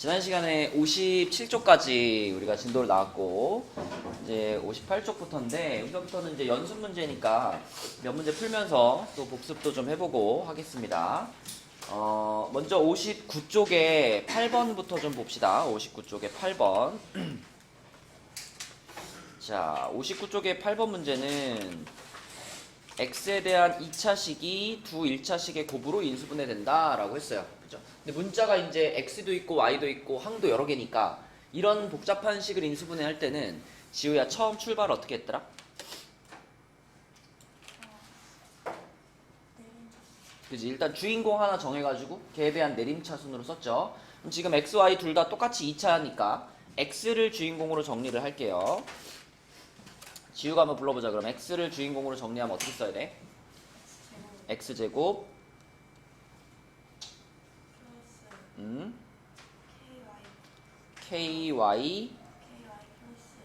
지난 시간에 57쪽까지 우리가 진도를 나왔고 이제 58쪽부터인데 여기서부터는 이제 연습 문제니까 몇 문제 풀면서 또 복습도 좀 해보고 하겠습니다. 먼저 59쪽에 8번부터 좀 봅시다. 59쪽에 8번. 자, 59쪽에 8번 문제는 x에 대한 2차식이 두 1차식의 곱으로 인수분해 된다라고 했어요. 그죠? 근데 문자가 이제 x도 있고 y도 있고 항도 여러 개니까 이런 복잡한 식을 인수분해 할 때는 지우야 처음 출발 어떻게 했더라? 그지? 일단 주인공 하나 정해가지고 걔에 대한 내림차순으로 썼죠. 그럼 지금 x, y 둘 다 똑같이 2차니까 x를 주인공으로 정리를 할게요. 지우가 한번 불러보자. 그럼 x를 주인공으로 정리하면 어떻게 써야 돼? x제곱 ky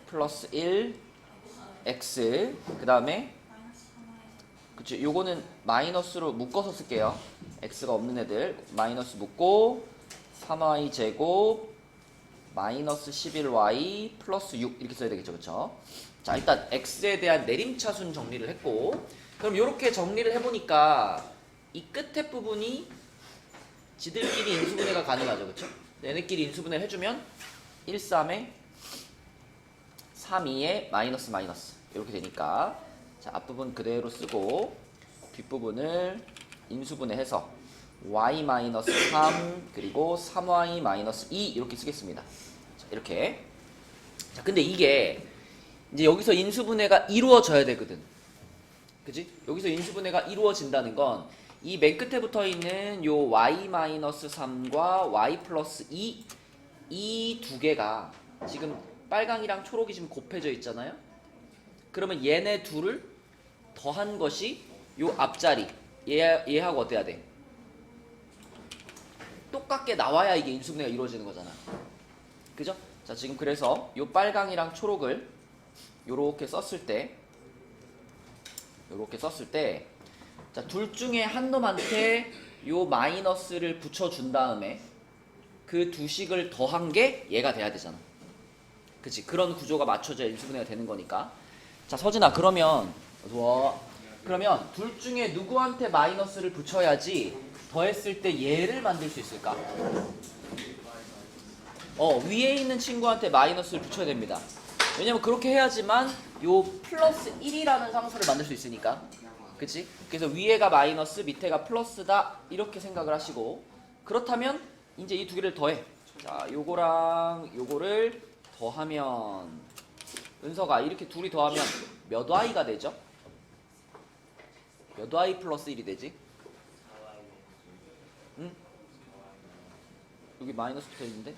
플러스 1 x 그 다음에 그치 요거는 마이너스로 묶어서 쓸게요. x가 없는 애들 마이너스 묶고 3y 제곱 마이너스 11y 플러스 6 이렇게 써야 되겠죠. 그쵸? 자, 일단 x에 대한 내림차순 정리를 했고 그럼 이렇게 정리를 해보니까 이 끝에 부분이 지들끼리 인수분해가 가능하죠. 그쵸? 얘네끼리 인수분해를 해주면 1, 3에 3, 2에 마이너스 마이너스 이렇게 되니까 자, 앞부분 그대로 쓰고 뒷부분을 인수분해해서 y-3 그리고 3y-2 이렇게 쓰겠습니다. 자, 이렇게. 자, 근데 이게 이제 여기서 인수분해가 이루어져야 되거든. 그지? 여기서 인수분해가 이루어진다는 건 이 맨 끝에 붙어 있는 요 y-3과 y 플러스 2 이 두 개가 지금 빨강이랑 초록이 지금 곱해져 있잖아요. 그러면 얘네 둘을 더한 것이 요 앞자리 얘하고 어때야 돼? 똑같게 나와야 이게 인수분해가 이루어지는 거잖아. 그죠? 자, 지금 그래서 요 빨강이랑 초록을 요렇게 썼을 때 자, 둘 중에 한 놈한테 요 마이너스를 붙여준 다음에 그 두 식을 더한 게 얘가 돼야 되잖아. 그치? 그런 구조가 맞춰져야 인수분해가 되는 거니까. 자, 서진아, 그러면 둘 중에 누구한테 마이너스를 붙여야지 더했을 때 얘를 만들 수 있을까? 위에 있는 친구한테 마이너스를 붙여야 됩니다. 왜냐면 그렇게 해야지만 요 플러스 1이라는 상수를 만들 수 있으니까. 그치? 그래서 위에가 마이너스 밑에가 플러스다 이렇게 생각을 하시고 그렇다면 이제 이 두 개를 더해. 자, 요거랑 요거를 더하면 은서가 이렇게 둘이 더하면 몇 y가 되죠? 몇 y 플러스 1이 되지? 응? 여기 마이너스 붙어 있는데?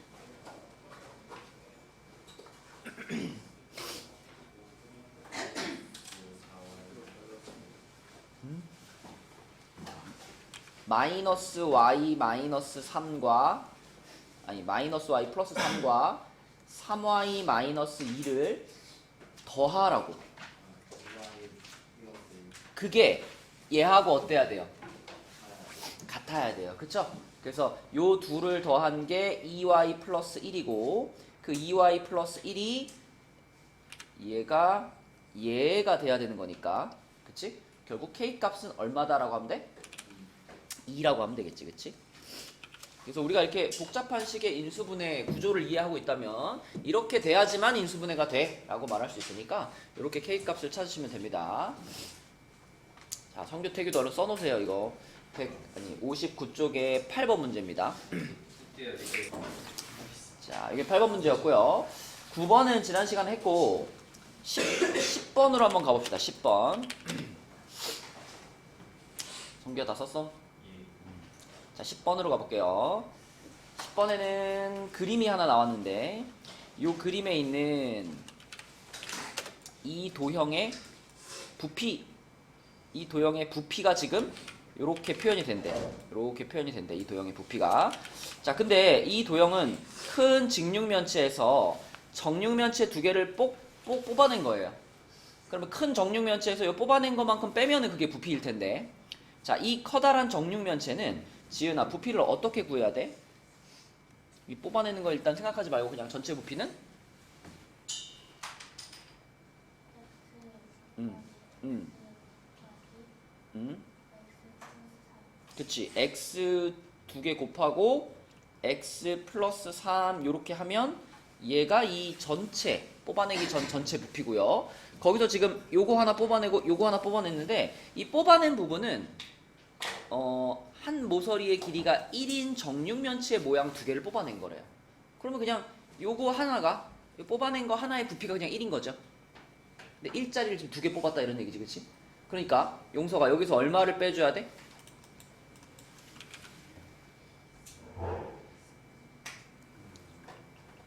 마이너스 y 마이너스 3과 아니 마이너스 y 플러스 3과 3y 마이너스 2를 더하라고. 그게 얘하고 어때야 돼요? 같아야 돼요. 그쵸? 그래서 요 둘을 더한 게 2y 플러스 1이고 그 2y 플러스 1이 얘가 돼야 되는 거니까 그치? 결국 k 값은 얼마다라고 하면 돼? 2라고 하면 되겠지. 그치? 그래서 우리가 이렇게 복잡한 식의 인수분해 구조를 이해하고 있다면 이렇게 돼야지만 인수분해가 돼 라고 말할 수 있으니까 이렇게 k 값을 찾으시면 됩니다. 자, 성교태규도 얼른 써놓으세요. 이거 59쪽에 8번 문제입니다. 자, 이게 8번 문제였고요. 9번은 지난 시간에 했고 10번으로 한번 가봅시다. 10번. 성규야 다 썼어? 자, 10번으로 가볼게요. 10번에는 그림이 하나 나왔는데 이 그림에 있는 이 도형의 부피 가 지금 이렇게 표현이 된대. 이 도형의 부피가. 자, 근데 이 도형은 큰 직육면체에서 정육면체 두 개를 뽑아낸 거예요. 그러면 큰 정육면체에서 이 뽑아낸 것만큼 빼면은 그게 부피일 텐데. 자, 이 커다란 정육면체는 지은아 부피를 어떻게 구해야 돼? 이 뽑아내는 거 일단 생각하지 말고 그냥 전체 부피는 그치. x 2개 곱하고 x 플러스 3 요렇게 하면 얘가 이 전체 뽑아내기 전 전체 부피고요. 거기서 지금 요거 하나 뽑아내고 요거 하나 뽑아냈는데 이 뽑아낸 부분은 한 모서리의 길이가 1인 정육면체의 모양 2개를 뽑아낸 거래요. 그러면 그냥 요거 하나가 뽑아낸 거 하나의 부피가 그냥 1인 거죠. 근데 1짜리를 지금 2개 뽑았다 이런 얘기지, 그치? 그러니까 용서가 여기서 얼마를 빼줘야 돼?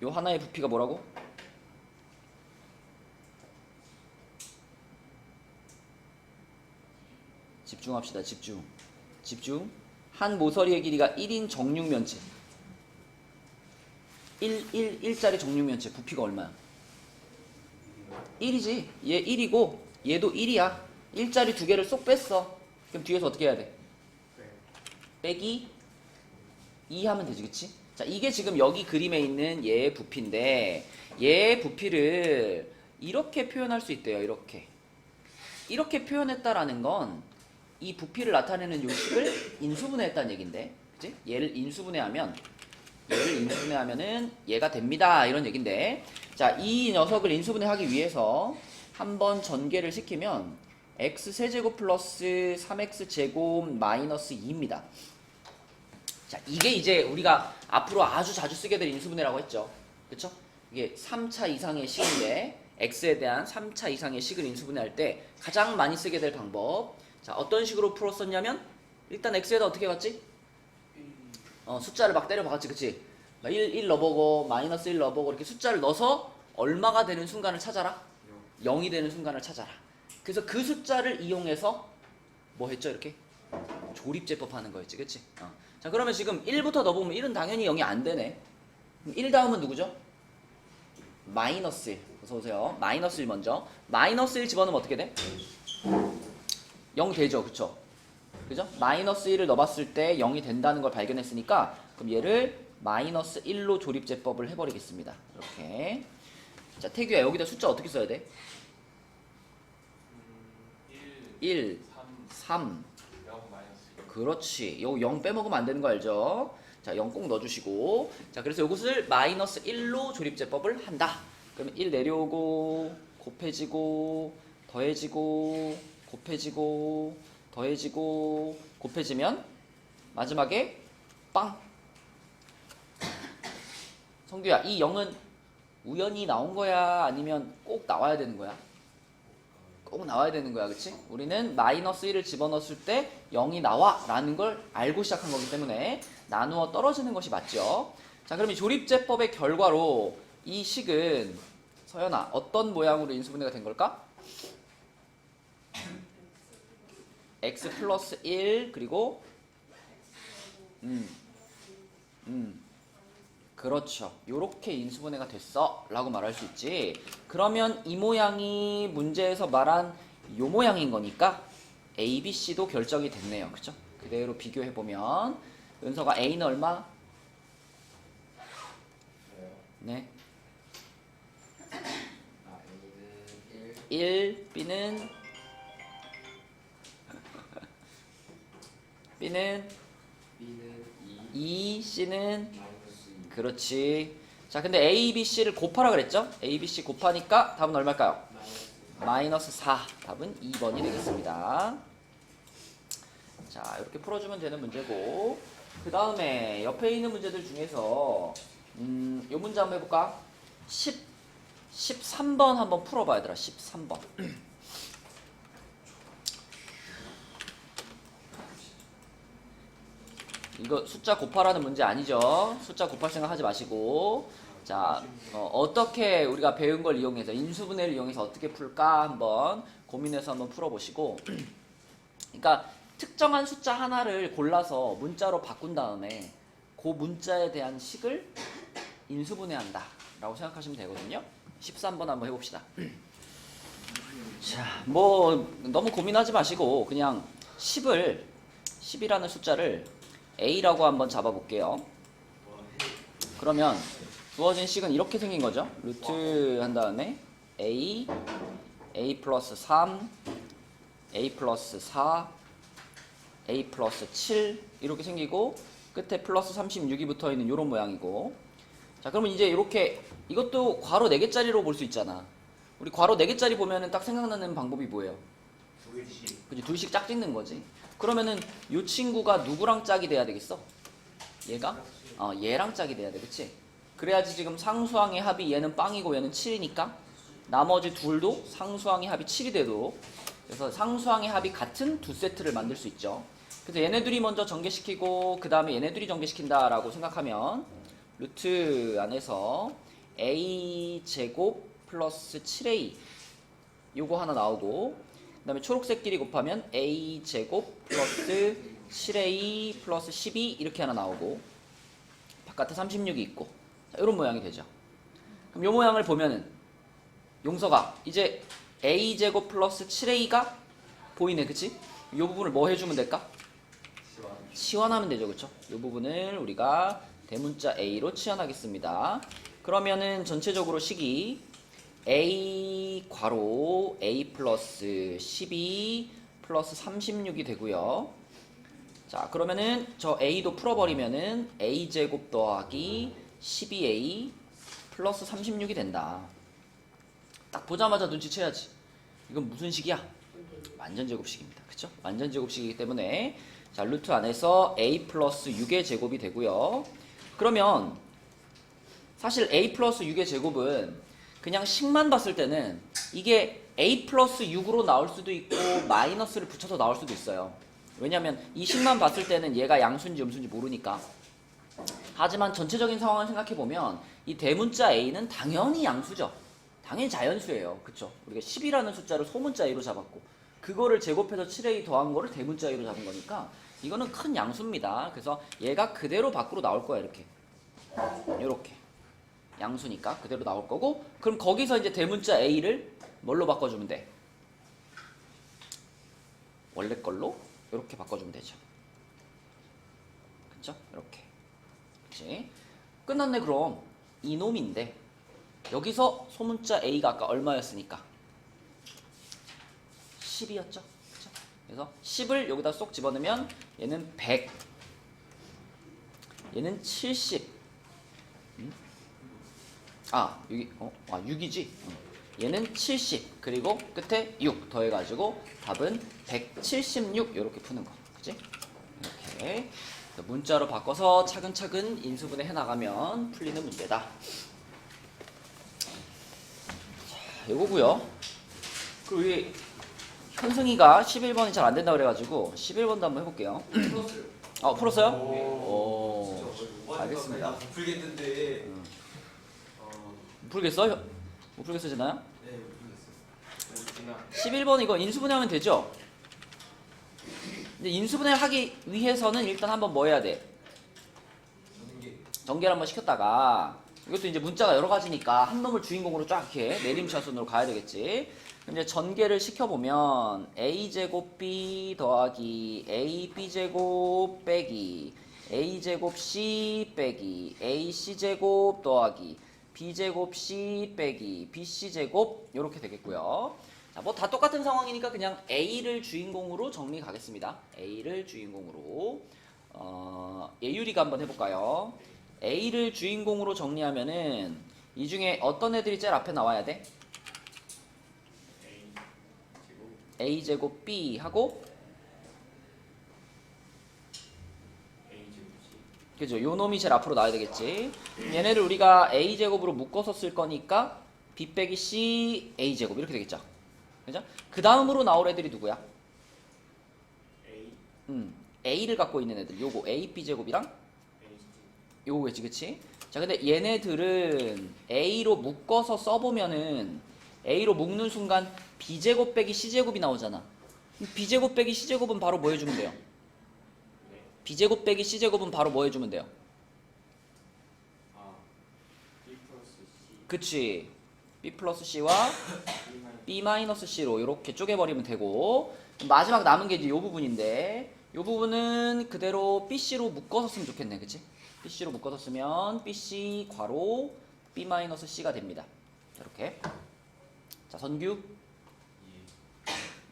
요 하나의 부피가 뭐라고? 집중합시다. 집중. 한 모서리의 길이가 1인 정육면체 1짜리 정육면체 부피가 얼마야? 1이지. 얘 1이고 얘도 1이야. 1짜리 2개를 쏙 뺐어. 그럼 뒤에서 어떻게 해야 돼? 빼기 2 하면 되지, 그치? 자, 이게 지금 여기 그림에 있는 얘의 부피인데 얘의 부피를 이렇게 표현할 수 있대요. 이렇게 표현했다라는 건 이 부피를 나타내는 요식을 인수분해했다는 얘긴데, 그치? 얘를 인수분해하면은 얘가 됩니다. 이런 얘긴데, 자, 이 녀석을 인수분해하기 위해서 한번 전개를 시키면 x 세제곱 플러스 3x 제곱 마이너스 2입니다. 자, 이게 이제 우리가 앞으로 아주 자주 쓰게 될 인수분해라고 했죠. 그쵸? 이게 3차 이상의 식인데 x에 대한 3차 이상의 식을 인수분해할 때 가장 많이 쓰게 될 방법. 자, 어떤 식으로 풀었었냐면 일단 x에다 어떻게 해봤지? 숫자를 막 때려 박았지, 그치? 1 넣어보고 마이너스 1 넣어보고 이렇게 숫자를 넣어서 얼마가 되는 순간을 찾아라? 0이 되는 순간을 찾아라. 그래서 그 숫자를 이용해서 뭐 했죠? 이렇게 조립제법 하는 거였지, 그치? 자, 그러면 지금 1부터 넣어보면 1은 당연히 0이 안 되네. 그럼 1 다음은 누구죠? 마이너스 1. 어서오세요. 마이너스 1 먼저. 마이너스 1 집어넣으면 어떻게 돼? 0 되죠, 그쵸? 그죠? 마이너스 1을 넣어봤을 때 0이 된다는 걸 발견했으니까 그럼 얘를 마이너스 1로 조립제법을 해버리겠습니다. 이렇게. 자, 태규야, 여기다 숫자 어떻게 써야 돼? 1, 3. 그렇지. 요거 0 빼먹으면 안 되는 거 알죠? 자, 0 꼭 넣어주시고. 자, 그래서 이것을 마이너스 1로 조립제법을 한다. 그러면 1 내려오고, 곱해지고, 더해지고, 곱해지고, 더해지고, 곱해지면 마지막에 빵! 성규야, 이 0은 우연히 나온 거야? 아니면 꼭 나와야 되는 거야? 꼭 나와야 되는 거야, 그치? 우리는 마이너스 1을 집어넣었을 때 0이 나와 라는 걸 알고 시작한 거기 때문에 나누어 떨어지는 것이 맞죠. 자, 그럼 이 조립제법의 결과로 이 식은 서연아 어떤 모양으로 인수분해가 된 걸까? x 플러스 1 그리고 그렇죠. 요렇게 인수분해가 됐어 라고 말할 수 있지. 그러면 이 모양이 문제에서 말한 요 모양인 거니까 A, B, C도 결정이 됐네요. 그쵸? 그대로 비교해보면 은서가 A는 얼마? 네. 1, B는 2, C는 그렇지. 자, 근데 A, B, C를 곱하라 그랬죠? A, B, C 곱하니까 답은 얼마일까요? 마이너스 4. 답은 2번이 되겠습니다. 자, 이렇게 풀어주면 되는 문제고, 그 다음에 옆에 있는 문제들 중에서 요 문제 한번 해볼까? 13번 한번 풀어봐, 얘들아. 13번. 이거 숫자 곱하라는 문제 아니죠? 숫자 곱할 생각 하지 마시고, 자, 어떻게 우리가 배운 걸 이용해서 인수분해를 이용해서 어떻게 풀까 한번 고민해서 한번 풀어보시고, 그러니까 특정한 숫자 하나를 골라서 문자로 바꾼 다음에 그 문자에 대한 식을 인수분해한다 라고 생각하시면 되거든요. 13번 한번 해봅시다. 자, 뭐 너무 고민하지 마시고 그냥 10이라는 숫자를 A라고 한번 잡아볼게요. 그러면 주어진 식은 이렇게 생긴 거죠. 루트 한 다음에 a 플러스 3 a 플러스 4 a 플러스 7 이렇게 생기고 끝에 플러스 36이 붙어 있는 이런 모양이고. 자, 그러면 이제 이렇게 이것도 괄호 4개짜리로 볼 수 있잖아. 우리 괄호 4개짜리 보면은 딱 생각나는 방법이 뭐예요? 그치, 둘씩 짝 짓는 거지. 그러면은 이 친구가 누구랑 짝이 돼야 되겠어? 얘가? 얘랑 짝이 돼야 돼, 그치? 그래야지 지금 상수항의 합이 얘는 빵이고 얘는 7이니까 나머지 둘도 상수항의 합이 7이 되도록, 그래서 상수항의 합이 같은 두 세트를 만들 수 있죠. 그래서 얘네들이 먼저 전개시키고 그 다음에 얘네들이 전개시킨다라고 생각하면 루트 안에서 a 제곱 플러스 7a 요거 하나 나오고, 그 다음에 초록색끼리 곱하면 a 제곱 플러스 7a 플러스 12 이렇게 하나 나오고, 바깥에 36이 있고, 자, 이런 모양이 되죠. 그럼 이 모양을 보면은 용서가 이제 a 제곱 플러스 7a가 보이네, 그치? 이 부분을 뭐 해주면 될까? 치환하면 되죠, 그쵸? 이 부분을 우리가 대문자 a로 치환하겠습니다. 그러면은 전체적으로 식이 a 괄호 a 플러스 12 플러스 36이 되고요. 자, 그러면은 저 a도 풀어버리면은 a 제곱 더하기 12a 플러스 36이 된다. 딱 보자마자 눈치채야지. 이건 무슨 식이야? 완전제곱식입니다. 그쵸? 완전제곱식이기 때문에 자, 루트 안에서 a 플러스 6의 제곱이 되고요. 그러면 사실 a 플러스 6의 제곱은 그냥 식만 봤을 때는 이게 a 플러스 6으로 나올 수도 있고 마이너스를 붙여서 나올 수도 있어요. 왜냐면 이 식만 봤을 때는 얘가 양수인지 음수인지 모르니까. 하지만 전체적인 상황을 생각해보면 이 대문자 a는 당연히 양수죠. 당연히 자연수예요. 그쵸? 우리가 10이라는 숫자를 소문자 a로 잡았고 그거를 제곱해서 7a 더한 거를 대문자 a로 잡은 거니까 이거는 큰 양수입니다. 그래서 얘가 그대로 밖으로 나올 거야. 이렇게 요렇게 양수니까 그대로 나올 거고, 그럼 거기서 이제 대문자 a를 뭘로 바꿔주면 돼? 원래 걸로 이렇게 바꿔주면 되죠. 그쵸? 이렇게. 그치? 끝났네. 그럼 이놈인데 여기서 소문자 a가 아까 얼마였으니까 10이었죠. 그쵸? 그래서 10을 여기다 쏙 집어넣으면 얘는 100, 얘는 70. 여기 6이지. 얘는 70 그리고 끝에 6 더해가지고 답은 176 이렇게 푸는 거, 그치? 이렇게 문자로 바꿔서 차근차근 인수분해 해나가면 풀리는 문제다. 자, 요거고요. 그리고 이 현승이가 11번이 잘 안된다 그래가지고 11번도 한번 해볼게요. 풀었어요. 풀었어요? 오, 알겠습니다. 못 풀겠는데. 못 풀겠어? 못 풀겠어, 되나요? 네, 못 풀겠어요. 11번 이거 인수분해하면 되죠? 근데 인수분해를 하기 위해서는 일단 한번 뭐 해야 돼? 전개를 한번 시켰다가, 이것도 이제 문자가 여러 가지니까 한 놈을 주인공으로 쫙 이렇게 내림차순으로 가야 되겠지. 이제 전개를 시켜보면 a제곱 b 더하기 ab제곱 빼기 a제곱 c 빼기 ac제곱 더하기 b제곱 c 빼기 bc제곱 이렇게 되겠고요. 자, 뭐 다 똑같은 상황이니까 그냥 a를 주인공으로 정리 가겠습니다. a를 주인공으로 예율이가 한번 해볼까요? a를 주인공으로 정리하면은 이 중에 어떤 애들이 제일 앞에 나와야 돼? a제곱 b 하고 그죠? 요 놈이 제일 앞으로 나와야 되겠지. 얘네를 우리가 a제곱으로 묶어서 쓸 거니까 b 빼기 c a제곱 이렇게 되겠죠. 그죠? 그 다음으로 나올 애들이 누구야? a를 갖고 있는 애들. 요거 a b제곱이랑 요거겠지, 그치? 자, 근데 얘네들은 a로 묶어서 써보면은 a로 묶는 순간 b제곱 빼기 c제곱이 나오잖아. b제곱 빼기 c제곱은 바로 뭐 해주면 돼요? b제곱 빼기 c제곱은 바로 뭐 해주면 돼요? B 플러스 C. 그치. b 플러스 c와 b 마이너스 c로 이렇게 쪼개버리면 되고, 마지막 남은 게 이제 요 부분인데 요 부분은 그대로 bc로 묶어서 쓰면 좋겠네, 그치? BC로 묶어서 쓰면 BC 괄호 B-C가 됩니다. 이렇게. 자, 선규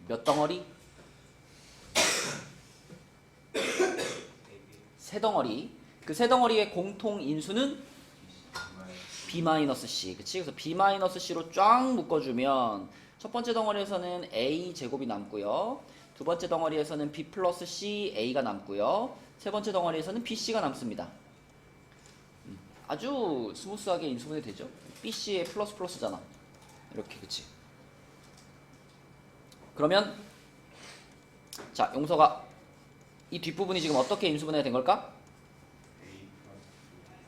몇 덩어리? 세 덩어리. 그 세 덩어리의 공통 인수는 B-C. 그치? 그래서 B-C로 쫙 묶어주면 첫 번째 덩어리에서는 A 제곱이 남고요. 두 번째 덩어리에서는 B 플러스 C A가 남고요. 세 번째 덩어리에서는 BC가 남습니다. 아주 스무스하게 인수분해 되죠? BC의 플러스 플러스잖아. 이렇게, 그치? 그러면 자, 용서가 이 뒷부분이 지금 어떻게 인수분해가 된 걸까?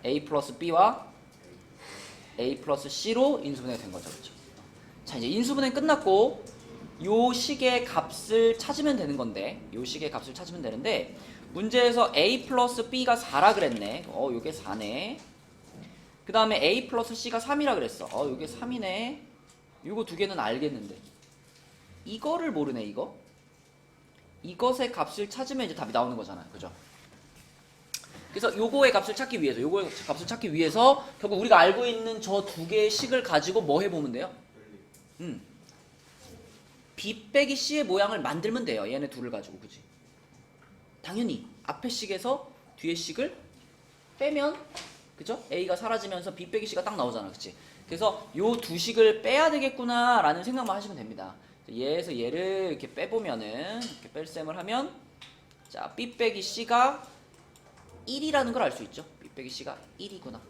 A 플러스 B와 A 플러스 C로 인수분해가 된 거죠. 그렇죠? 자, 이제 인수분해 끝났고 요 식의 값을 찾으면 되는 건데, 요 식의 값을 찾으면 되는데 문제에서 A 플러스 B가 4라 그랬네. 요게 4네. 그 다음에 A 플러스 C가 3이라 그랬어. 요게 3이네. 요거 두 개는 알겠는데 이거를 모르네. 이것의 값을 찾으면 이제 답이 나오는 거잖아요. 그죠? 그래서 요거의 값을 찾기 위해서 결국 우리가 알고 있는 저 두 개의 식을 가지고 뭐 해보면 돼요? B 빼기 C의 모양을 만들면 돼요. 얘네 둘을 가지고. 그치? 당연히 앞에 식에서 뒤에 식을 빼면, 그죠? A가 사라지면서 B 빼기 C가 딱 나오잖아. 그치? 그래서 요 두 식을 빼야 되겠구나 라는 생각만 하시면 됩니다. 얘에서 얘를 이렇게 빼보면은, 이렇게 뺄셈을 하면, 자, B 빼기 C가 1이라는 걸 알 수 있죠. B 빼기 C가 1이구나.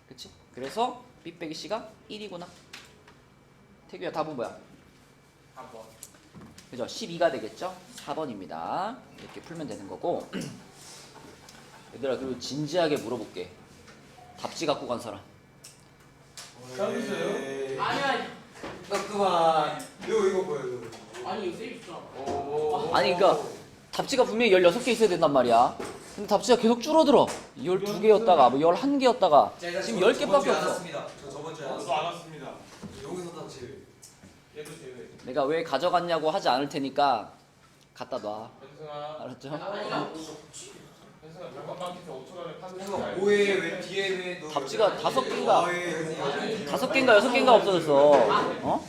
그치? 그래서 B 빼기 C가 1이구나. 태규야, 답은 뭐야? 4번. 그죠? 12가 되겠죠? 4번입니다. 이렇게 풀면 되는 거고. 얘들아, 그리고 진지하게 물어볼게. 답지 갖고 간 사람. 서비스요? 아니야. 그만. 이거 뭐야 이거? 아니 이거 세이프 잖아. 아니, 그러니까 답지가 분명히 16개 있어야 된단 말이야. 근데 답지가 계속 줄어들어. 12개였다가 뭐 11개였다가 지금 10개밖에 없어. 저 저번 주에 저도 안 왔습니다. 여기서 다 제외. 얘도 제외. 내가 왜 가져갔냐고 하지 않을 테니까 갖다 놔. 현승아. 알았죠? 현승아 별건방에서 5천 원에 파는 이거 뭐에 왜 뒤에 왜 너? 답지가 5개인가 왜? 5개인가 6개인가 없어졌어. 어?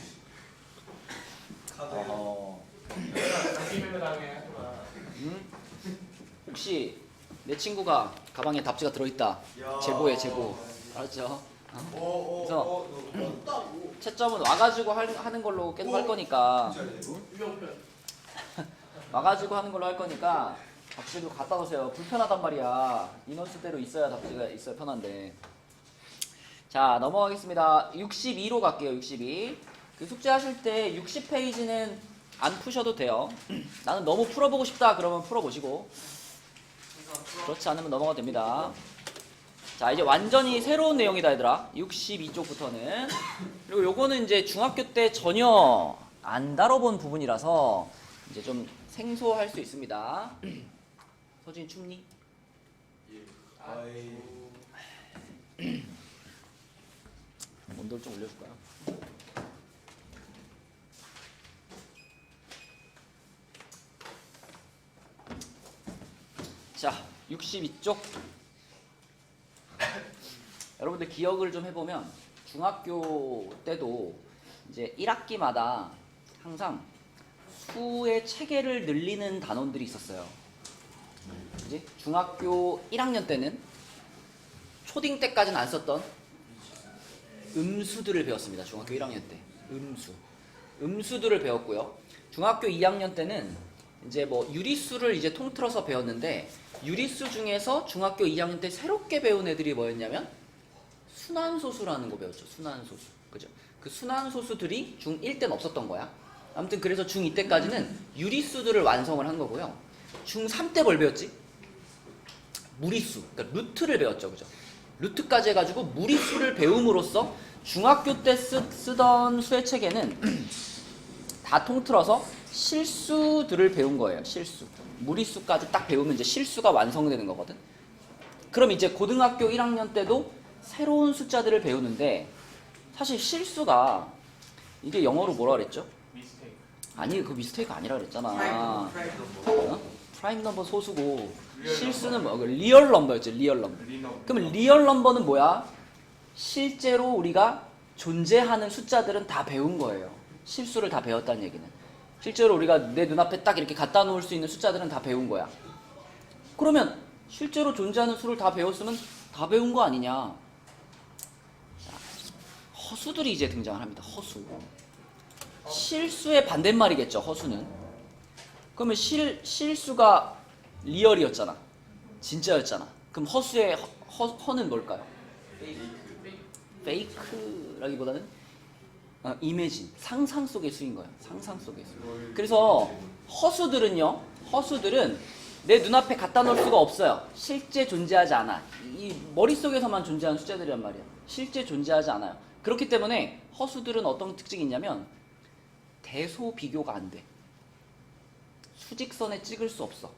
장기매매 당해 하지마. 혹시 내 친구가 가방에 답지가 들어있다. 제보해, 제보. 알았죠? 그래서 채점은 와가지고 하는 걸로 계속 할 거니까, 와가지고 하는 걸로 할 거니까 답지도 갖다 놓으세요. 불편하단 말이야. 인원수대로 있어야 답지가 있어야 편한데. 자, 넘어가겠습니다. 62로 갈게요. 62. 그 숙제 하실 때 60페이지는 안 푸셔도 돼요. 나는 너무 풀어보고 싶다 그러면 풀어보시고, 그렇지 않으면 넘어가도 됩니다. 자, 이제 완전히 새로운 내용이다 얘들아. 62쪽부터는. 그리고 요거는 이제 중학교 때 전혀 안 다뤄본 부분이라서 이제 좀 생소할 수 있습니다. 서진이 춥니? 온도를 좀 올려줄까요? 자, 62쪽. 여러분들 기억을 좀 해보면 중학교 때도 이제 1학기마다 항상 수의 체계를 늘리는 단원들이 있었어요. 그지? 중학교 1학년 때는 초딩 때까지는 안 썼던 음수들을 배웠습니다. 중학교 1학년 때 음수들을 배웠고요. 중학교 2학년 때는 이제 뭐 유리수를 이제 통틀어서 배웠는데, 유리수 중에서 중학교 2학년 때 새롭게 배운 애들이 뭐였냐면 순환소수라는 거 배웠죠. 순환소수. 그죠? 그 순환소수들이 중1 때는 없었던 거야. 아무튼 그래서 중2 때까지는 유리수들을 완성을 한 거고요. 중3 때 뭘 배웠지? 무리수. 그러니까 루트를 배웠죠. 그죠? 루트까지 해가지고 무리수를 배움으로써 중학교 때 쓰던 수의 체계는 다 통틀어서 실수들을 배운 거예요. 실수. 무리수까지 딱 배우면 이제 실수가 완성되는 거거든. 그럼 이제 고등학교 1학년 때도 새로운 숫자들을 배우는데, 사실 실수가 이게 영어로 뭐라 그랬죠? 미스테이크. 아니, 그 미스테이크 아니라 그랬잖아. 프라이드 넘버. 프라임 넘버 소수고 실수는 뭐 리얼 넘버였죠. 리얼 넘버. 그럼 리얼 넘버는 뭐야? 실제로 우리가 존재하는 숫자들은 다 배운 거예요. 실수를 다 배웠다는 얘기는. 실제로 우리가 내 눈앞에 딱 이렇게 갖다 놓을 수 있는 숫자들은 다 배운 거야. 그러면 실제로 존재하는 수를 다 배웠으면 다 배운 거 아니냐. 자, 허수들이 이제 등장을 합니다. 허수. 실수의 반대말이겠죠. 허수는. 그러면 실수가 리얼이었잖아. 진짜였잖아. 그럼 허수의 허는 뭘까요? 페이크라기보다는 이미진, 상상 속의 수인 거예요. 상상 속의 수. 그래서 허수들은 내 눈앞에 갖다 놓을 수가 없어요. 실제 존재하지 않아. 이 머릿속에서만 존재하는 숫자들이란 말이야. 실제 존재하지 않아요. 그렇기 때문에 허수들은 어떤 특징이 있냐면 대소 비교가 안 돼. 수직선에 찍을 수 없어.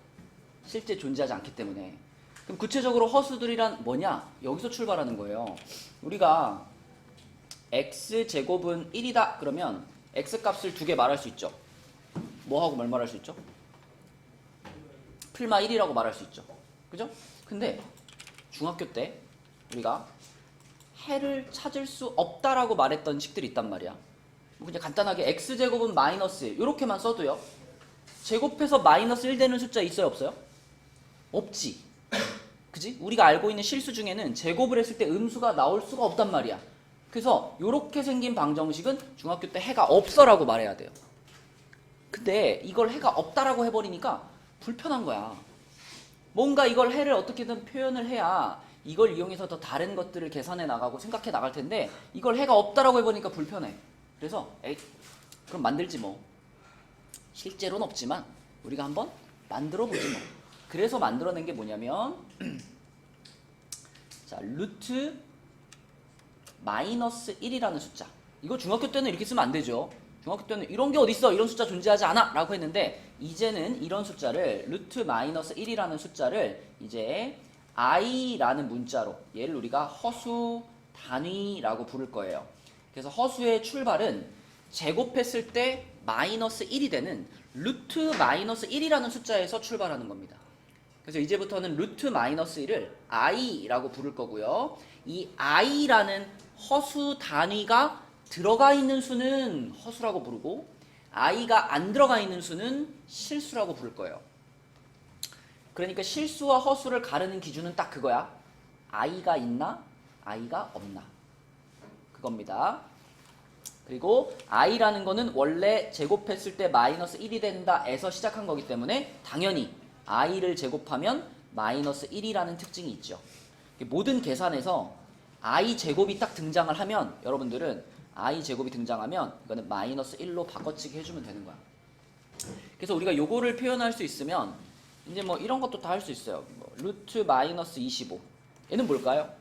실제 존재하지 않기 때문에. 그럼 구체적으로 허수들이란 뭐냐? 여기서 출발하는 거예요. 우리가 x제곱은 1이다 그러면 x값을 두 개 말할 수 있죠. 뭐하고 뭘 말할 수 있죠? 풀마 1이라고 말할 수 있죠. 그죠? 근데 중학교 때 우리가 해를 찾을 수 없다라고 말했던 식들이 있단 말이야. 그냥 간단하게 x제곱은 마이너스 1 이렇게만 써도요. 제곱해서 마이너스 1 되는 숫자 있어요? 없어요? 없지. 그지? 우리가 알고 있는 실수 중에는 제곱을 했을 때 음수가 나올 수가 없단 말이야. 그래서 이렇게 생긴 방정식은 중학교 때 해가 없어라고 말해야 돼요. 근데 이걸 해가 없다라고 해버리니까 불편한 거야. 뭔가 이걸 해를 어떻게든 표현을 해야 이걸 이용해서 더 다른 것들을 계산해 나가고 생각해 나갈 텐데 이걸 해가 없다라고 해버리니까 불편해. 그래서 에이 그럼 만들지 뭐. 실제로는 없지만 우리가 한번 만들어 보지 뭐. 그래서 만들어낸 게 뭐냐면 자 루트 마이너스 1이라는 숫자. 이거 중학교 때는 이렇게 쓰면 안 되죠. 중학교 때는 이런 게 어딨어? 이런 숫자 존재하지 않아! 라고 했는데 이제는 이런 숫자를 루트 마이너스 1이라는 숫자를 이제 i라는 문자로 얘를 우리가 허수 단위라고 부를 거예요. 그래서 허수의 출발은 제곱했을 때 마이너스 1이 되는 루트 마이너스 1이라는 숫자에서 출발하는 겁니다. 그래서 이제부터는 루트 마이너스 1을 i라고 부를 거고요. 이 i라는 허수 단위가 들어가 있는 수는 허수라고 부르고 i가 안 들어가 있는 수는 실수라고 부를 거예요. 그러니까 실수와 허수를 가르는 기준은 딱 그거야. i가 있나? i가 없나? 그겁니다. 그리고 i라는 거는 원래 제곱했을 때 마이너스 1이 된다에서 시작한 거기 때문에 당연히 i를 제곱하면 마이너스 1이라는 특징이 있죠. 모든 계산에서 i 제곱이 딱 등장을 하면 여러분들은 i 제곱이 등장하면 이거는 마이너스 1로 바꿔치기 해주면 되는 거야. 그래서 우리가 요거를 표현할 수 있으면 이제 뭐 이런 것도 다 할 수 있어요. 뭐 루트 마이너스 25 얘는 뭘까요?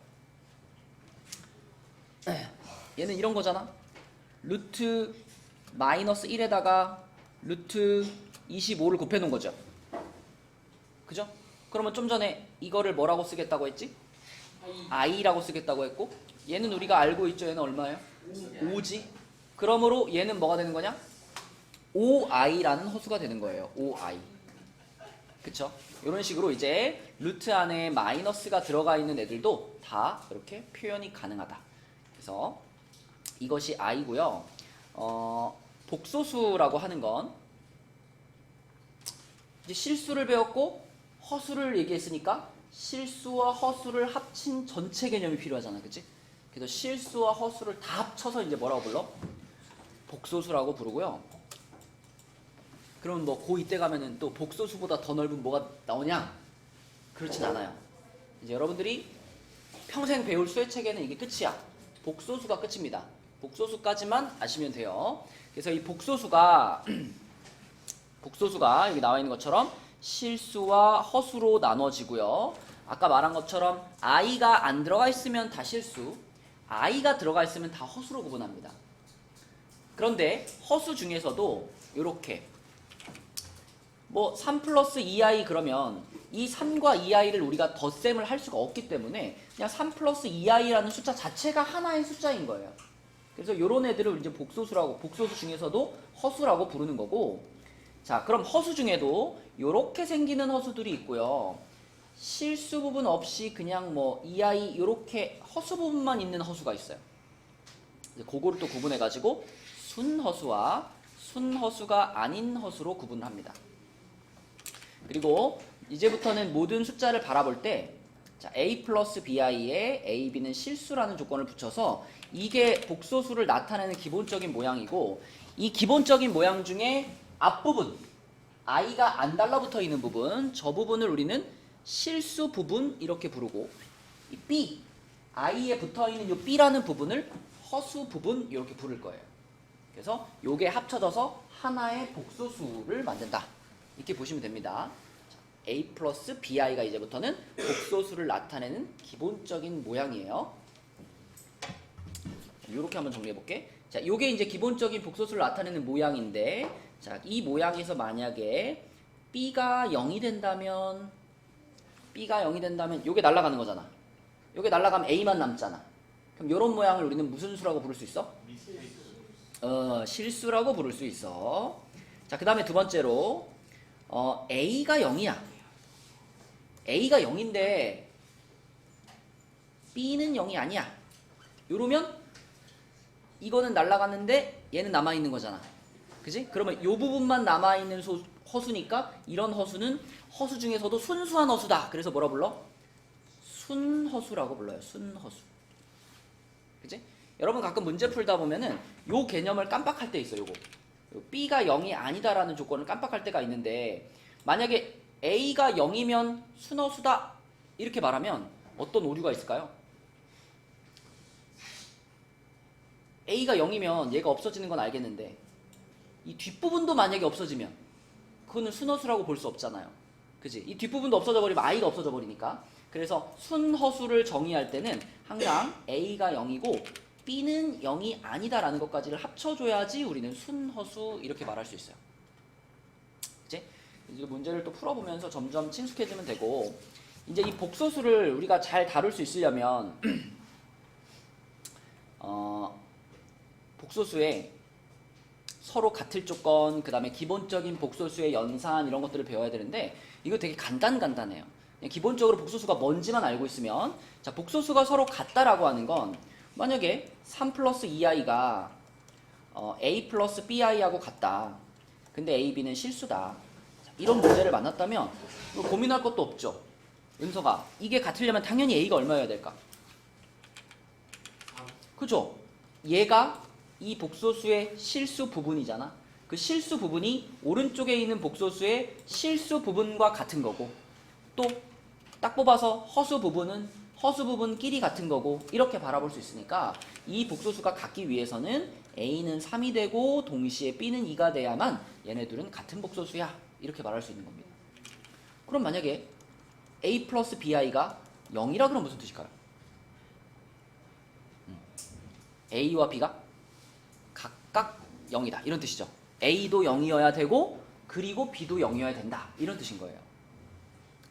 얘는 이런 거잖아. 루트 마이너스 1에다가 루트 25를 곱해 놓은 거죠. 그죠? 그러면 좀 전에 이거를 뭐라고 쓰겠다고 했지? i라고 쓰겠다고 했고 얘는 우리가 알고 있죠. 얘는 얼마예요? 5지. 그러므로 얘는 뭐가 되는 거냐? 5i라는 허수가 되는 거예요. 5i. 그쵸? 이런 식으로 이제 루트 안에 마이너스가 들어가 있는 애들도 다 이렇게 표현이 가능하다. 그래서 이것이 i고요. 복소수라고 하는 건 이제 실수를 배웠고 허수를 얘기했으니까 실수와 허수를 합친 전체 개념이 필요하잖아. 그치? 그래서 실수와 허수를 다 합쳐서 이제 뭐라고 불러? 복소수라고 부르고요. 그러면 뭐 고2 때 가면은 또 복소수보다 더 넓은 뭐가 나오냐? 그렇진 않아요. 이제 여러분들이 평생 배울 수의 체계는 이게 끝이야. 복소수가 끝입니다. 복소수까지만 아시면 돼요. 그래서 이 복소수가 여기 나와 있는 것처럼 실수와 허수로 나눠지고요. 아까 말한 것처럼 i가 안 들어가 있으면 다 실수, i가 들어가 있으면 다 허수로 구분합니다. 그런데 허수 중에서도 이렇게 뭐 3 플러스 2i 그러면 이 3과 2i를 우리가 덧셈을 할 수가 없기 때문에 그냥 3 플러스 2i라는 숫자 자체가 하나의 숫자인 거예요. 그래서 이런 애들을 이제 복소수 중에서도 허수라고 부르는 거고, 자 그럼 허수 중에도 이렇게 생기는 허수들이 있고요. 실수 부분 없이 그냥 뭐 EI 요렇게 허수 부분만 있는 허수가 있어요. 그거를 또 구분해 가지고 순허수와 순허수가 아닌 허수로 구분을 합니다. 그리고 이제부터는 모든 숫자를 바라볼 때 자, a 플러스 bi에 a, b는 실수라는 조건을 붙여서 이게 복소수를 나타내는 기본적인 모양이고 이 기본적인 모양 중에 앞부분 i가 안 달라붙어 있는 부분 저 부분을 우리는 실수 부분 이렇게 부르고 이 b, i에 붙어 있는 이 b라는 부분을 허수 부분 이렇게 부를 거예요. 그래서 요게 합쳐져서 하나의 복소수를 만든다. 이렇게 보시면 됩니다. a 플러스 bi가 이제부터는 복소수를 나타내는 기본적인 모양이에요. 이렇게 한번 정리해 볼게. 자, 요게 이제 기본적인 복소수를 나타내는 모양인데, 자, 이 모양에서 만약에 b가 0이 된다면, 요게 날아가는 거잖아. 요게 날아가면 a만 남잖아. 그럼 요런 모양을 우리는 무슨 수라고 부를 수 있어? 실수라고 부를 수 있어. 자, 그 다음에 두 번째로, a가 0이야. a가 0인데 b는 0이 아니야. 요러면 이거는 날아갔는데 얘는 남아있는 거잖아. 그지? 그러면 요 부분만 남아있는 허수니까 이런 허수는 허수 중에서도 순수한 허수다. 그래서 뭐라 불러? 순허수라고 불러요. 순허수. 그지? 여러분 가끔 문제 풀다 보면은 요 개념을 깜빡할 때 있어요. 요거. b가 0이 아니다라는 조건을 깜빡할 때가 있는데 만약에 a가 0이면 순허수다 이렇게 말하면 어떤 오류가 있을까요? a가 0이면 얘가 없어지는 건 알겠는데 이 뒷부분도 만약에 없어지면 그거는 순허수라고 볼 수 없잖아요. 그지? 이 뒷부분도 없어져 버리면 i가 없어져 버리니까. 그래서 순허수를 정의할 때는 항상 a가 0이고 b는 0이 아니다라는 것까지를 합쳐줘야지 우리는 순허수 이렇게 말할 수 있어요. 그치? 이제 문제를 또 풀어보면서 점점 친숙해지면 되고 이제 이 복소수를 우리가 잘 다룰 수 있으려면 복소수에 서로 같을 조건, 그 다음에 기본적인 복소수의 연산 이런 것들을 배워야 되는데 이거 되게 간단해요. 기본적으로 복소수가 뭔지만 알고 있으면 자 복소수가 서로 같다라고 하는 건 만약에 3 플러스 2i가 a 플러스 bi하고 같다. 근데 a, b는 실수다. 자, 이런 문제를 만났다면 고민할 것도 없죠. 은서가 이게 같으려면 당연히 a가 얼마여야 될까? 그죠? 얘가 이 복소수의 실수 부분이잖아. 그 실수 부분이 오른쪽에 있는 복소수의 실수 부분과 같은 거고 또 딱 뽑아서 허수 부분은 허수 부분끼리 같은 거고 이렇게 바라볼 수 있으니까 이 복소수가 같기 위해서는 a는 3이 되고 동시에 b는 2가 돼야만 얘네들은 같은 복소수야 이렇게 말할 수 있는 겁니다. 그럼 만약에 a 플러스 bi가 0이라 그러면 무슨 뜻일까요? a와 b가 각각 0이다 이런 뜻이죠. a도 0이어야 되고 그리고 b도 0이어야 된다 이런 뜻인 거예요.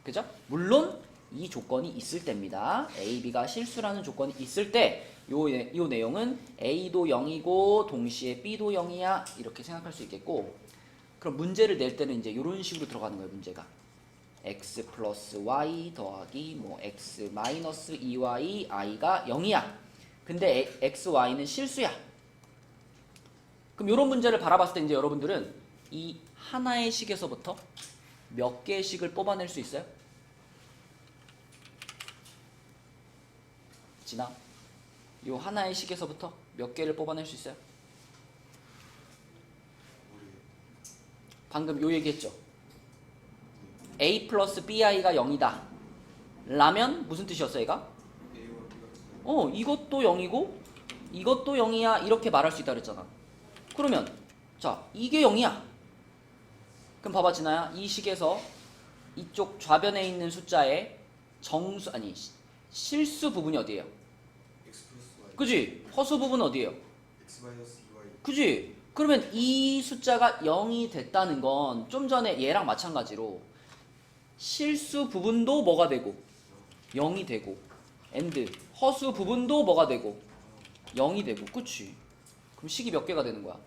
그죠? 물론 이 조건이 있을 때입니다. a, b가 실수라는 조건이 있을 때 요 내용은 a도 0이고 동시에 b도 0이야 이렇게 생각할 수 있겠고 그럼 문제를 낼 때는 이제 이런 식으로 들어가는 거예요. 문제가 x 플러스 y 더하기 뭐 x 마이너스 2y i가 0이야. 근데 x, y는 실수야. 그럼 이런 문제를 바라봤을 때 이제 여러분들은 이 하나의 식에서부터 몇 개의 식을 뽑아낼 수 있어요? 진아, 요 하나의 식에서부터 몇 개를 뽑아낼 수 있어요? 방금 요 얘기했죠? a 플러스 bi가 0이다 라면 무슨 뜻이었어 얘가? 이것도 0이고 이것도 0이야 이렇게 말할 수 있다 그랬잖아. 그러면 자 이게 0이야. 그럼 봐봐 진아야 이 식에서 이쪽 좌변에 있는 숫자의 정수 아니 실수 부분이 어디예요? x 플러스 y 그지? 허수 부분 어디예요? x 마이너스 2y 그지? 그러면 이 숫자가 0이 됐다는 건 좀 전에 얘랑 마찬가지로 실수 부분도 뭐가 되고 0이 되고 and 허수 부분도 뭐가 되고 0이 되고 그치? 그럼 식이 몇 개가 되는 거야?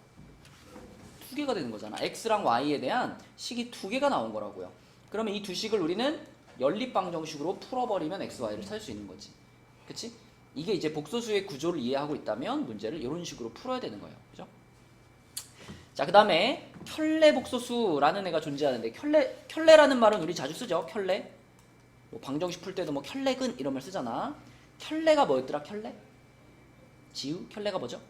2개가 되는 거잖아. x랑 y에 대한 식이 2개가 나온 거라고요. 그러면 이 두 식을 우리는 연립방정식으로 풀어버리면 xy를 찾을 수 있는 거지. 그치? 이게 이제 복소수의 구조를 이해하고 있다면 문제를 이런 식으로 풀어야 되는 거예요. 그죠? 자, 그 다음에 켤레 복소수라는 애가 존재하는데 켤레라는 말은 우리 자주 쓰죠. 켤레. 뭐 방정식 풀 때도 뭐 켤레근 이런 말 쓰잖아. 켤레가 뭐였더라? 켤레? 지우? 켤레가 뭐죠?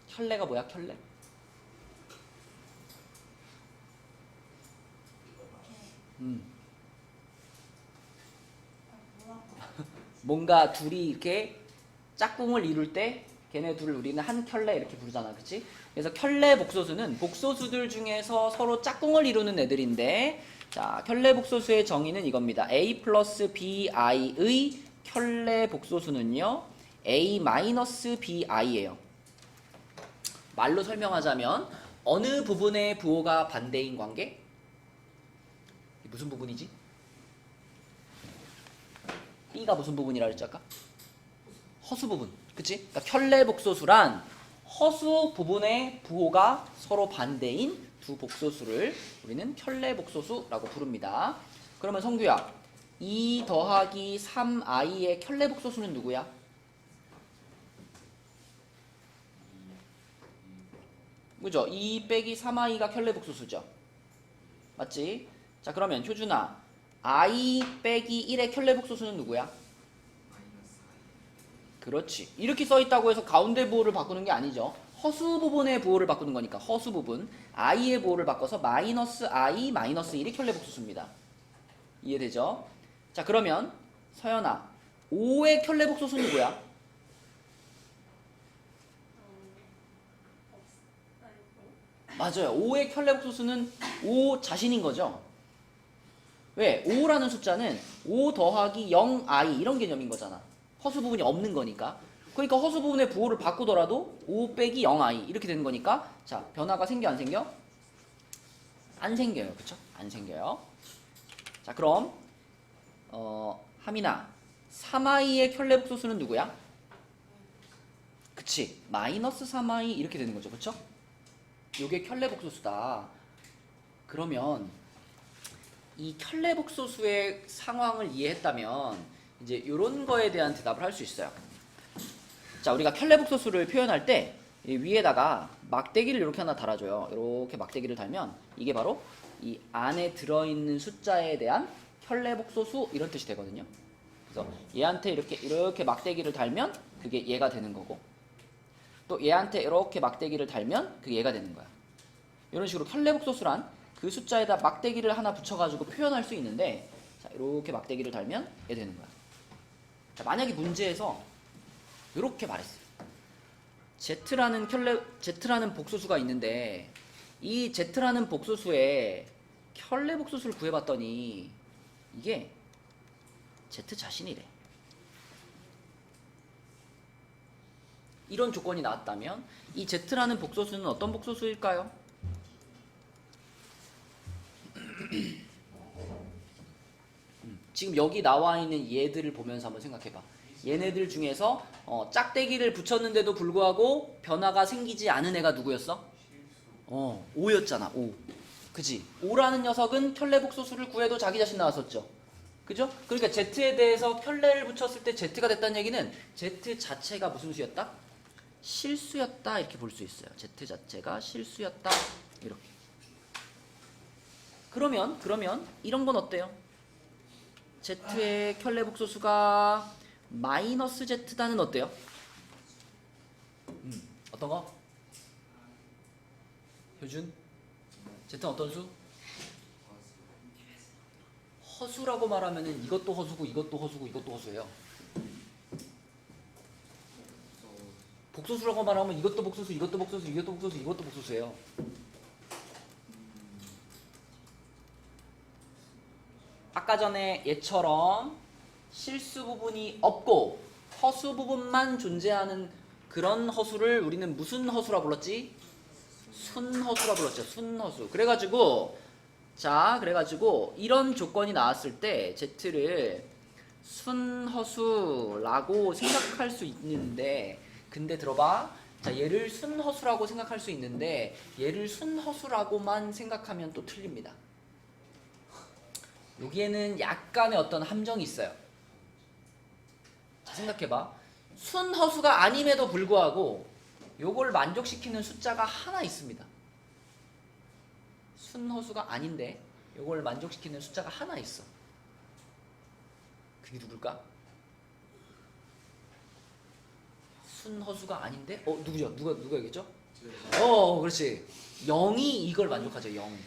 켤레가 뭐야? 켤레? 뭔가 둘이 이렇게 짝꿍을 이룰 때 걔네 둘을 우리는 한 켤레 이렇게 부르잖아. 그치? 그래서 켤레 복소수는 복소수들 중에서 서로 짝꿍을 이루는 애들인데, 자, 켤레 복소수의 정의는 이겁니다. a 플러스 bi의 켤레 복소수는요 a 마이너스 bi예요. 말로 설명하자면 어느 부분의 부호가 반대인 관계? 무슨 부분이지? B가 무슨 부분이라 그랬지 아까? 허수 부분. 그치? 그러니까 켤레 복소수란 허수 부분의 부호가 서로 반대인 두 복소수를 우리는 켤레 복소수라고 부릅니다. 그러면 성규야, 2 더하기 3i의 켤레 복소수는 누구야? 그죠? 2 빼기 3i가 켤레 복소수죠. 맞지? 자, 그러면 효준아, i 빼기 1의 켤레 복소수는 누구야? 그렇지. 이렇게 써있다고 해서 가운데 부호를 바꾸는 게 아니죠. 허수 부분의 부호를 바꾸는 거니까 허수 부분 i의 부호를 바꿔서 마이너스 i 마이너스 1이 켤레 복소수입니다. 이해되죠? 자, 그러면 서연아, 5의 켤레 복소수는 누구야? 맞아요. 5의 켤레 복소수는 5 자신인 거죠. 왜? 5라는 숫자는 5 더하기 0i 이런 개념인 거잖아. 허수 부분이 없는 거니까. 그러니까 허수 부분의 부호를 바꾸더라도 5 빼기 0i 이렇게 되는 거니까, 자, 변화가 생겨 안 생겨? 안 생겨요. 그쵸? 안 생겨요. 자, 그럼 하민아, 3i의 켤레 복소수는 누구야? 그치? 마이너스 3i 이렇게 되는 거죠. 그쵸? 요게 켤레 복소수다. 그러면 이 켤레 복소수의 상황을 이해했다면 이제 이런 거에 대한 대답을 할 수 있어요. 자, 우리가 켤레 복소수를 표현할 때 위에다가 막대기를 이렇게 하나 달아줘요. 이렇게 막대기를 달면 이게 바로 이 안에 들어있는 숫자에 대한 켤레 복소수 이런 뜻이 되거든요. 그래서 얘한테 이렇게 막대기를 달면 그게 얘가 되는 거고, 또 얘한테 이렇게 막대기를 달면 그게 얘가 되는 거야. 이런 식으로 켤레 복소수란 그 숫자에다 막대기를 하나 붙여가지고 표현할 수 있는데, 자, 이렇게 막대기를 달면 얘 되는 거야. 자, 만약에 문제에서 이렇게 말했어요. Z라는 복소수가 있는데 이 Z라는 복소수에 켤레 복소수를 구해봤더니 이게 Z 자신이래. 이런 조건이 나왔다면 이 Z라는 복소수는 어떤 복소수일까요? 지금 여기 나와 있는 얘들을 보면서 한번 생각해봐. 얘네들 중에서 짝대기를 붙였는데도 불구하고 변화가 생기지 않은 애가 누구였어? 5였잖아. 5. 그지? 5라는 녀석은 켤레 복소수를 구해도 자기 자신 나왔었죠. 그죠? 그러니까 Z에 대해서 켤레를 붙였을 때 Z가 됐다는 얘기는 Z 자체가 무슨 수였다? 실수였다. 이렇게 볼 수 있어요. Z 자체가 실수였다. 이렇게. 그러면 이런 건 어때요? Z의 켤레 복소수가 마이너스 Z다는 어때요? 어떤 거? 효준? Z는 어떤 수? 허수라고 말하면은 이것도 허수고 이것도 허수고 이것도 허수예요. 복소수라고 말하면 이것도 복소수, 이것도 복소수, 이것도 복소수, 이것도 복소수예요. 아까 전에 얘처럼 실수 부분이 없고 허수 부분만 존재하는 그런 허수를 우리는 무슨 허수라 불렀지? 순허수라 불렀죠. 순허수. 그래가지고 이런 조건이 나왔을 때 Z를 순허수라고 생각할 수 있는데, 근데 들어봐. 자, 얘를 순허수라고 생각할 수 있는데 얘를 순허수라고만 생각하면 또 틀립니다. 여기에는 약간의 어떤 함정이 있어요. 자, 생각해봐. 순허수가 아님에도 불구하고 요걸 만족시키는 숫자가 하나 있습니다. 순허수가 아닌데 요걸 만족시키는 숫자가 하나 있어. 그게 누굴까? 순허수가 아닌데? 누구죠? 누가 얘기했죠? 그렇지. 0이 이걸 만족하죠. 0.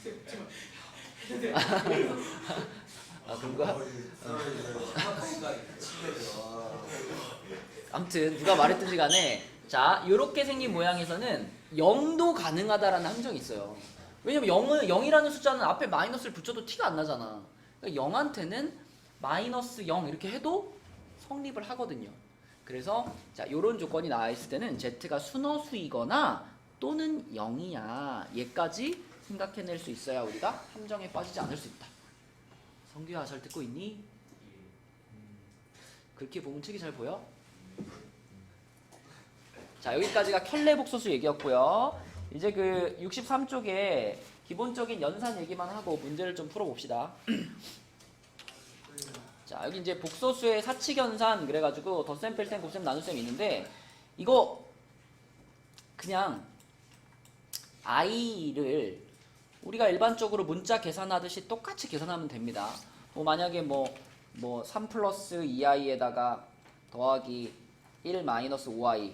그런가? 아무튼 누가 말했든지 간에 자, 요렇게 생긴 모양에서는 0도 가능하다라는 함정이 있어요. 왜냐면 0이라는 숫자는 앞에 마이너스를 붙여도 티가 안 나잖아. 그러니까 0한테는 마이너스 0 이렇게 해도 성립을 하거든요. 그래서 자, 요런 조건이 나와 있을 때는 z가 순허수이거나 또는 0이야. 얘까지 생각해낼 수 있어야 우리가 함정에 빠지지 않을 수 있다. 성규야, 잘 듣고 있니? 그렇게 보면 책이 잘 보여? 자, 여기까지가 켤레 복소수 얘기였고요. 이제 그 63쪽에 기본적인 연산 얘기만 하고 문제를 좀 풀어봅시다. 자, 여기 이제 복소수의 사칙연산 그래가지고 덧셈, 뺄셈, 곱셈, 나눗셈이 있는데 이거 그냥 i를 우리가 일반적으로 문자 계산하듯이 똑같이 계산하면 됩니다. 만약에 3 플러스 2i에다가 더하기 1 마이너스 5i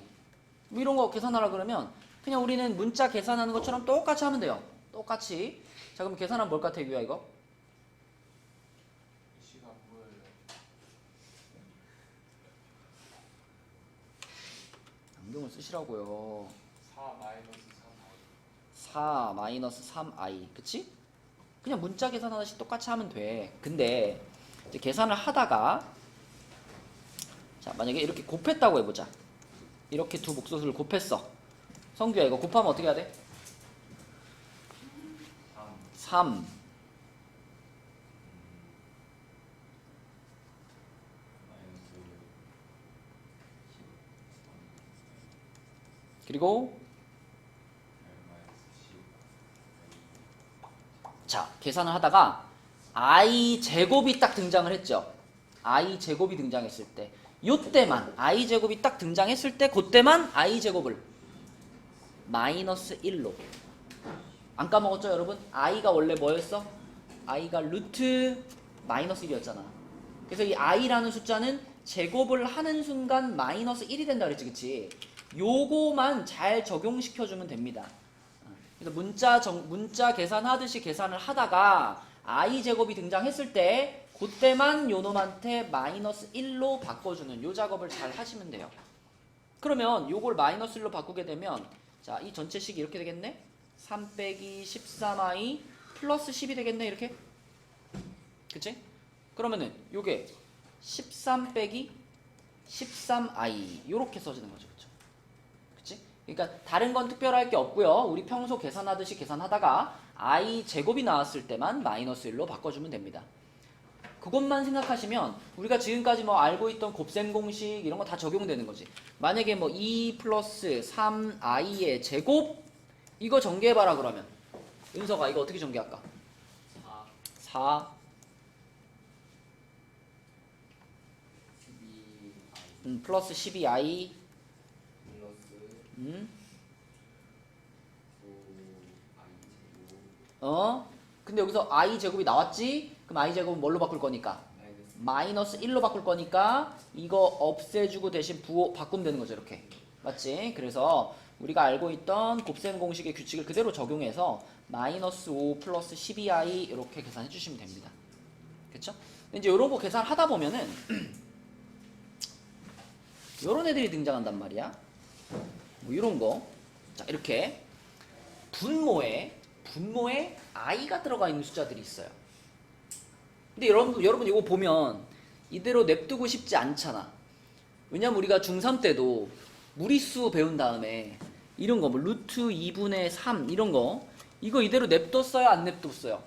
이런 거 계산하라 그러면 그냥 우리는 문자 계산하는 것처럼 똑같이 하면 돼요. 똑같이. 자, 그럼 계산하면 뭘 같아, 규야 이거? 시간 뭐예요? 안경을 쓰시라고요. 4 마이너스 4 그치? 그냥 문자 계산하듯이 똑같이 하면 돼. 근데 이제 계산을 하다가 자, 만약에 이렇게 곱했다고 해보자. 이렇게 두 복소수를 곱했어. 성규야, 이거 곱하면 어떻게 해야 돼? 3 그리고 자, 계산을 하다가 i 제곱이 딱 등장을 했죠. i 제곱이 등장했을 때 요때만 i 제곱이 딱 등장했을 때 그때만 i 제곱을 마이너스 1로 안 까먹었죠 여러분? i가 원래 뭐였어? i가 루트 마이너스 1이었잖아. 그래서 이 i라는 숫자는 제곱을 하는 순간 마이너스 1이 된다 그랬지, 그치? 요거만 잘 적용시켜주면 됩니다. 그래서 문자 계산하듯이 계산을 하다가 i 제곱이 등장했을 때 그때만 요놈한테 마이너스 1로 바꿔주는 요 작업을 잘 하시면 돼요. 그러면 요걸 마이너스 1로 바꾸게 되면 자, 이 전체식이 이렇게 되겠네? 3 빼기 13i 플러스 10이 되겠네, 이렇게? 그치? 그러면은 요게 13 빼기 13i 요렇게 써지는 거죠. 그쵸? 그치? 그러니까 다른 건 특별할 게 없고요. 우리 평소 계산하듯이 계산하다가 i 제곱이 나왔을 때만 마이너스 1로 바꿔주면 됩니다. 그것만 생각하시면 우리가 지금까지 알고 있던 곱셈 공식 이런 거 다 적용되는 거지. 만약에 2 플러스 3i의 제곱 이거 전개해봐라 그러면 은서가 이거 어떻게 전개할까? 4 플러스 12i 근데 여기서 i 제곱이 나왔지? 그럼 i 제곱은 뭘로 바꿀 거니까? 마이너스 1로 바꿀 거니까 이거 없애주고 대신 바꾸면 되는 거죠, 이렇게. 맞지? 그래서 우리가 알고 있던 곱셈 공식의 규칙을 그대로 적용해서 마이너스 5 플러스 12i 이렇게 계산해 주시면 됩니다. 그쵸? 이제 이런 거 계산하다 보면은 요런 애들이 등장한단 말이야. 이런 거. 자, 이렇게 분모에 i가 들어가 있는 숫자들이 있어요. 근데 여러분 이거 보면 이대로 냅두고 싶지 않잖아. 왜냐면 우리가 중3 때도 무리수 배운 다음에 이런 거 루트 2분의 3 이런 거 이거 이대로 냅뒀어요? 안 냅뒀어요?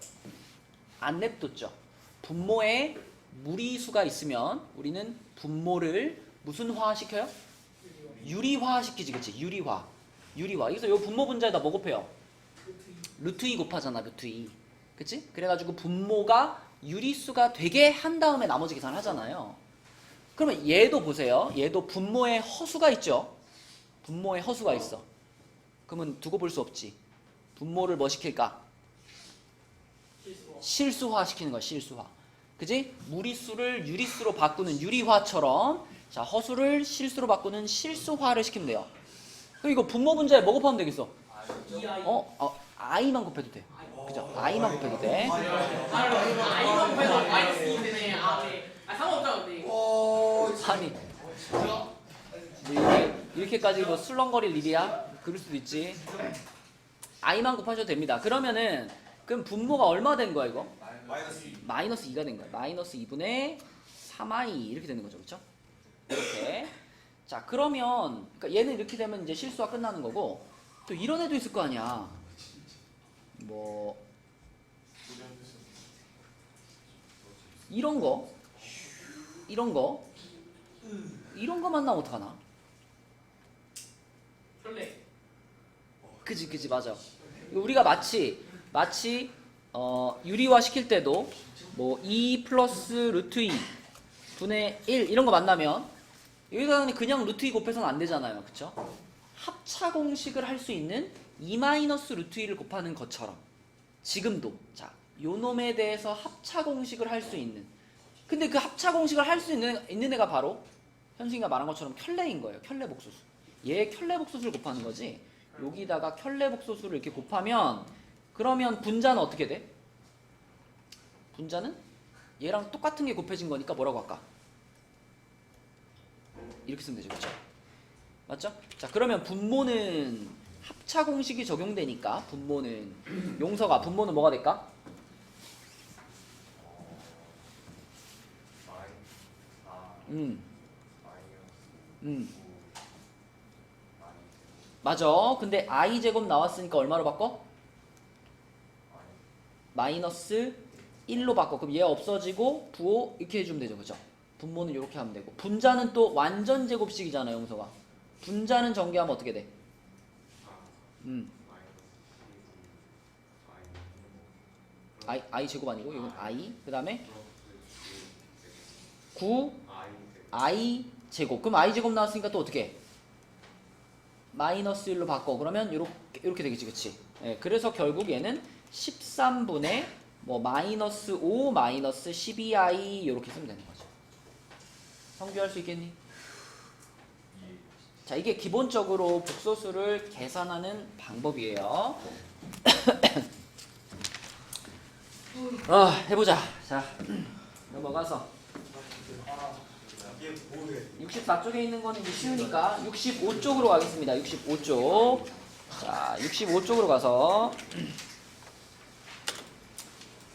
안 냅뒀죠. 분모에 무리수가 있으면 우리는 분모를 무슨 화시켜요? 유리화시키지, 그치? 유리화. 그래서 요 분모 분자에다 뭐 곱해요? 루트 2 곱하잖아, 루트 2. 그치? 그래가지고 분모가 유리수가 되게 한 다음에 나머지 계산을 하잖아요. 그러면 얘도 보세요. 얘도 분모에 허수가 있죠. 분모에 허수가 있어. 그러면 두고 볼 수 없지. 분모를 뭐 시킬까? 실수화 시키는 거야. 실수화. 그지? 무리수를 유리수로 바꾸는 유리화처럼 자 허수를 실수로 바꾸는 실수화를 시키면 돼요. 그럼 이거 분모 분자에 뭐 곱하면 되겠어? i만 곱해도 돼. 그죠? i만 곱해도 돼. 아이만 곱해도 마이너스 2 되네. 상관없잖아 근데 이거. 아니 이렇게까지 뭐 술렁거릴 일이야? 그럴 수도 있지. i만 곱하셔도 됩니다. 그러면은 그럼 분모가 얼마 된 거야 이거? 마이너스 2가 된 거야. 마이너스 2분의 3i 이렇게 되는 거죠. 그렇죠? 이렇게. 자 그러면 그러니까 얘는 이렇게 되면 이제 실수가 끝나는 거고 또 이런 애도 있을 거 아니야. 뭐 이런 거 이런 거만 나오면 어떡하나? 설레. 그지 맞아. 우리가 마치 유리화 시킬 때도 뭐 2 플러스 루트 2 분의 1 이런 거 만나면 여기다가 그냥 루트 2 곱해서는 안 되잖아요. 그쵸? 합차 공식을 할 수 있는 2 마이너스 루트 2를 곱하는 것처럼 지금도 자 요 놈에 대해서 합차 공식을 할 수 있는 근데 그 합차 공식을 할 수 있는 애가 바로 현승이가 말한 것처럼 켤레인 거예요. 켤레 복소수. 얘 켤레 복소수를 곱하는 거지. 여기다가 켤레 복소수를 이렇게 곱하면 그러면 분자는 어떻게 돼? 분자는 얘랑 똑같은 게 곱해진 거니까 뭐라고 할까? 이렇게 쓰면 되죠. 그렇죠? 맞죠? 자 그러면 분모는 합차 공식이 적용되니까 분모는 용서가 분모는 뭐가 될까? 맞아. 근데 i 제곱 나왔으니까 얼마로 바꿔? 마이너스 1로 바꿔. 그럼 얘 없어지고 부호 이렇게 해주면 되죠. 그죠? 분모는 이렇게 하면 되고 분자는 또 완전 제곱식이잖아요. 용서가. 분자는 전개하면 어떻게 돼? i 제곱 아니고 이건 i 그 다음에 9 i 제곱. 그럼 i 제곱 나왔으니까 또 어떻게 해? 마이너스 1로 바꿔. 그러면 이렇게 되겠지. 그치? 예, 그래서 결국 얘는 13분의 뭐 마이너스 5 마이너스 12i 이렇게 쓰면 되는 거죠. 성규할 수 있겠니? 자 이게 기본적으로 복소수를 계산하는 방법이에요. 해보자. 자 넘어가서 64쪽에 있는 거는 이제 쉬우니까 65쪽으로 가겠습니다. 65쪽. 자 65쪽으로 가서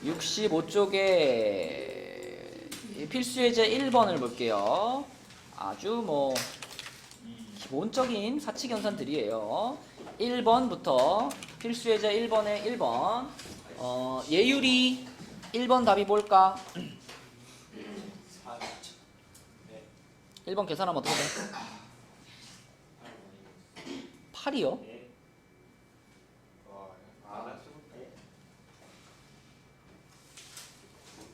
65쪽에 필수예제 1번을 볼게요. 아주 뭐 기본적인 사칙연산들이에요. 1번부터 필수예제 1번에 1번 예율이 1번 답이 뭘까? 1번 계산하면 어떻게 돼? 8이요?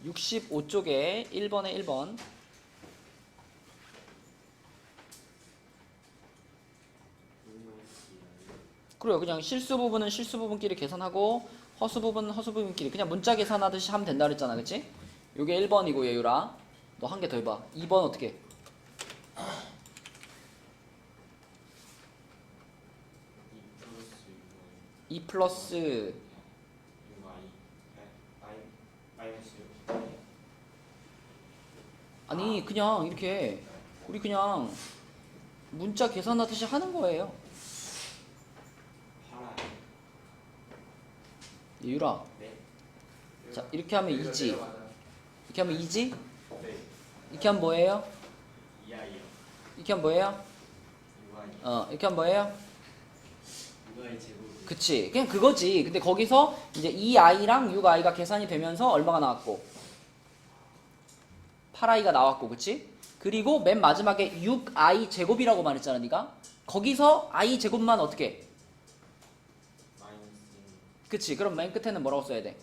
65쪽에 1번에 1번 그래요. 그냥 실수 부분은 실수 부분끼리 계산하고 허수 부분은 허수 부분끼리 그냥 문자 계산하듯이 하면 된다 그랬잖아. 그치? 요게 1번이고 예유라 너 한 개 더 해봐. 2번 어떻게 해? 2 플러스 아니 그냥 이렇게 우리 그냥 문자 계산하듯이 하는 거예요. 예유라 자 이렇게 하면 2지 이렇게 하면 2지 이렇게 하면 뭐예요? 이렇게 하면 뭐예요? 이렇게 하면 뭐예요? 그치 그냥 그거지. 근데 거기서 이제 2i랑 6i가 계산이 되면서 얼마가 나왔고 8i가 나왔고 그치? 그리고 맨 마지막에 6i 제곱이라고 말했잖아 네가. 거기서 i 제곱만 어떻게 해? 그치 그럼 맨 끝에는 뭐라고 써야 돼?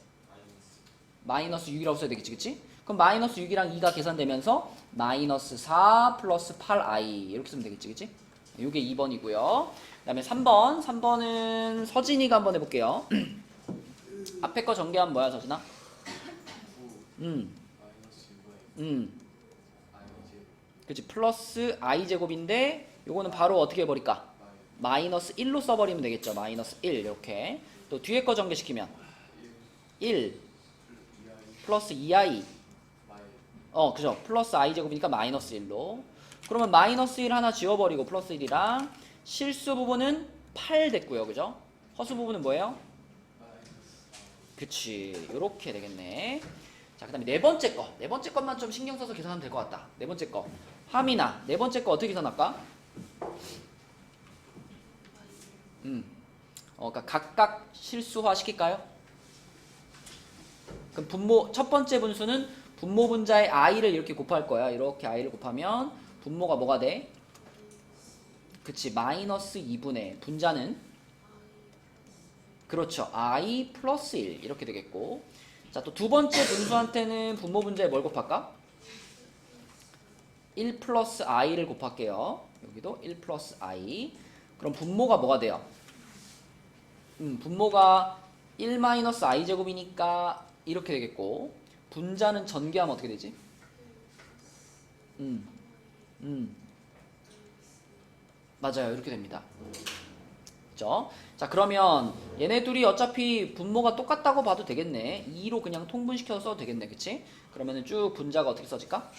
마이너스 6이라고 써야 되겠지, 그치? 그럼 마이너스 6이랑 2가 계산되면서 마이너스 4 플러스 8i 이렇게 쓰면 되겠지, 그치? 요게 2번이고요. 그 다음에 3번. 3번은 서진이가 한번 해볼게요. 앞에 거 전개하면 뭐야, 서진아? 그치, 플러스 i 제곱인데 요거는 바로 어떻게 해버릴까? 마이너스 1로 써버리면 되겠죠. 마이너스 1 이렇게. 또 뒤에 거 전개시키면 1 플러스 2i 그죠. 플러스 i 제곱이니까 마이너스 1로. 그러면 마이너스 1 하나 지워버리고 플러스 1이랑 실수 부분은 8 됐고요, 그죠? 허수 부분은 뭐예요? 그치, 요렇게 되겠네. 자, 그 다음에 네 번째 거. 네 번째 것만 좀 신경 써서 계산하면 될 것 같다. 네 번째 거. 함이나 네 번째 거 어떻게 계산할까? 그러니까 각각 실수화 시킬까요? 그럼 분모 첫 번째 분수는 분모 분자의 i를 이렇게 곱할 거야. 이렇게 i를 곱하면 분모가 뭐가 돼? 그치, 마이너스 2분의 분자는 그렇죠, i 플러스 1 이렇게 되겠고. 자, 또 두 번째 분수한테는 분모 분자에 뭘 곱할까? 1 플러스 i를 곱할게요. 여기도 1 플러스 i. 그럼 분모가 뭐가 돼요? 분모가 1 마이너스 i 제곱이니까 이렇게 되겠고, 분자는 전개하면 어떻게 되지? 맞아요, 이렇게 됩니다. 그죠? 자, 그러면 얘네 둘이 어차피 분모가 똑같다고 봐도 되겠네. 2로 그냥 통분시켜서 써도 되겠네, 그치? 그러면은 쭉 분자가 어떻게 써질까?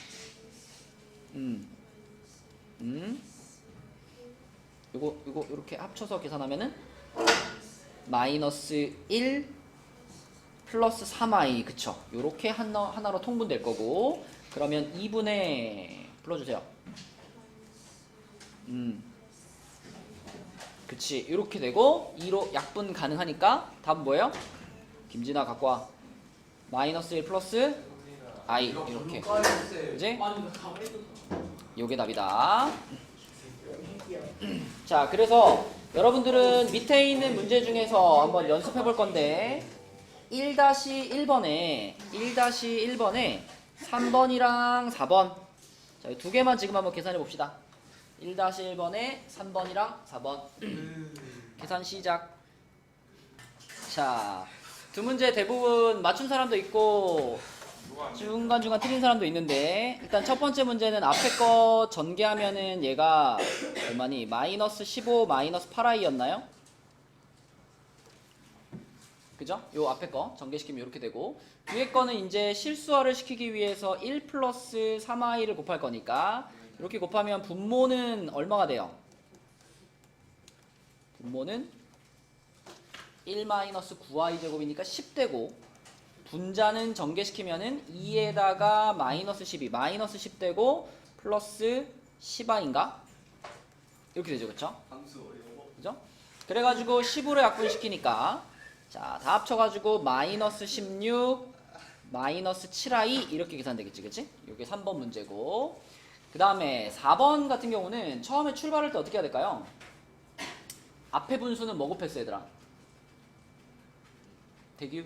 요거 이렇게 합쳐서 계산하면은 마이너스 1 플러스 3i, 그쵸? 요렇게 하나로 통분될 거고. 그러면 2분의 불러주세요. 그치, 요렇게 되고 2로 약분 가능하니까 답은 뭐예요? 김진아 갖고 와. 마이너스 1 플러스 i 이렇게. 그치? 요게 답이다. 자, 그래서 여러분들은 밑에 있는 문제 중에서 한번 연습해 볼 건데 1-1번에 3번이랑 4번, 자, 이 두 개만 지금 한번 계산해 봅시다. 1-1번에 3번이랑 4번 계산 시작. 자, 두 문제 대부분 맞춘 사람도 있고 중간중간 틀린 사람도 있는데, 일단 첫 번째 문제는 앞에 거 전개하면은 얘가 얼마니? 마이너스 15 마이너스 8i였나요? 그죠? 요 앞에 거 전개시키면 이렇게 되고, 뒤에 거는 이제 실수화를 시키기 위해서 1 플러스 3i를 곱할 거니까 이렇게 곱하면 분모는 얼마가 돼요? 분모는 1 마이너스 9i 제곱이니까 10 되고, 분자는 전개시키면은 2에다가 마이너스 12 마이너스 10 되고 플러스 10i인가? 이렇게 되죠, 그쵸? 그죠? 그래가지고 10으로 약분시키니까, 자, 다 합쳐가지고 마이너스 16 마이너스 7i 이렇게 계산되겠지, 그치? 이게 3번 문제고. 그 다음에 4번 같은 경우는 처음에 출발할 때 어떻게 해야 될까요? 앞에 분수는 뭐 곱했어, 얘들아? 대규?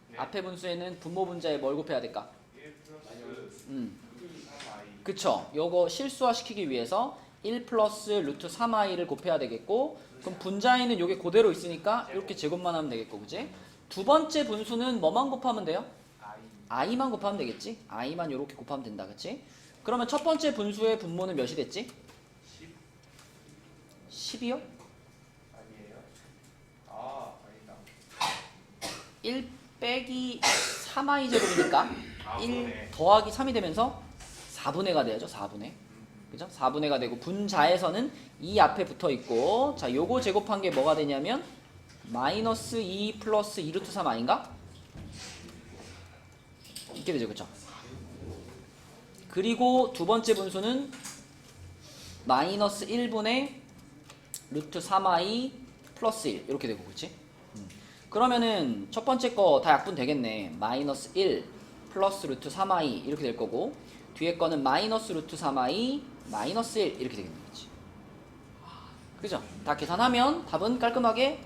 네. 앞에 분수에는 분모 분자에 뭘 곱해야 될까? 1 플러스 3i. 그쵸? 요거 실수화 시키기 위해서 1 플러스 루트 3i를 곱해야 되겠고, 그럼 분자에는 요게 그대로 있으니까 이렇게 제곱만 하면 되겠고, 그치? 두 번째 분수는 뭐만 곱하면 돼요? i만 곱하면 되겠지? i만 요렇게 곱하면 된다, 그치? 그러면 첫 번째 분수의 분모는 몇이 됐지? 10이요? 아니에요? 아, 아니다. 1 빼기 3i 제곱이니까 1 4분의. 더하기 3이 되면서 4분의가 돼야죠. 4분의. 그죠? 4분의가 되고, 분자에서는 2 앞에 붙어 있고, 자, 요거 제곱한 게 뭐가 되냐면 마이너스 2 플러스 2 루트 3 아닌가? 이렇게 되죠, 그쵸? 그리고 두 번째 분수는 마이너스 1분의 루트 3i 플러스 1 이렇게 되고, 그치? 그러면은 첫 번째 거 다 약분 되겠네. 마이너스 1 플러스 루트 3i 이렇게 될 거고, 뒤에 거는 마이너스 루트 3i 마이너스 1 이렇게 되겠네, 그치? 그죠? 다 계산하면 답은 깔끔하게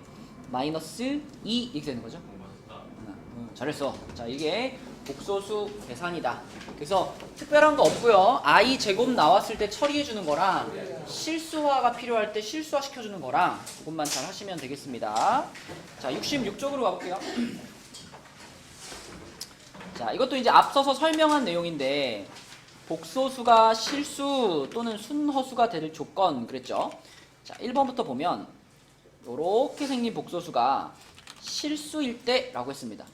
마이너스 2 이렇게 되는 거죠. 잘했어. 자, 이게 복소수 계산이다. 그래서 특별한 거 없고요. i 제곱 나왔을 때 처리해 주는 거랑 실수화가 필요할 때 실수화 시켜주는 거랑 그것만 잘 하시면 되겠습니다. 자, 66쪽으로 가볼게요. 자, 이것도 이제 앞서서 설명한 내용인데 복소수가 실수 또는 순허수가 될 조건 그랬죠. 자, 1번부터 보면 요렇게 생긴 복소수가 실수일 때라고 했습니다.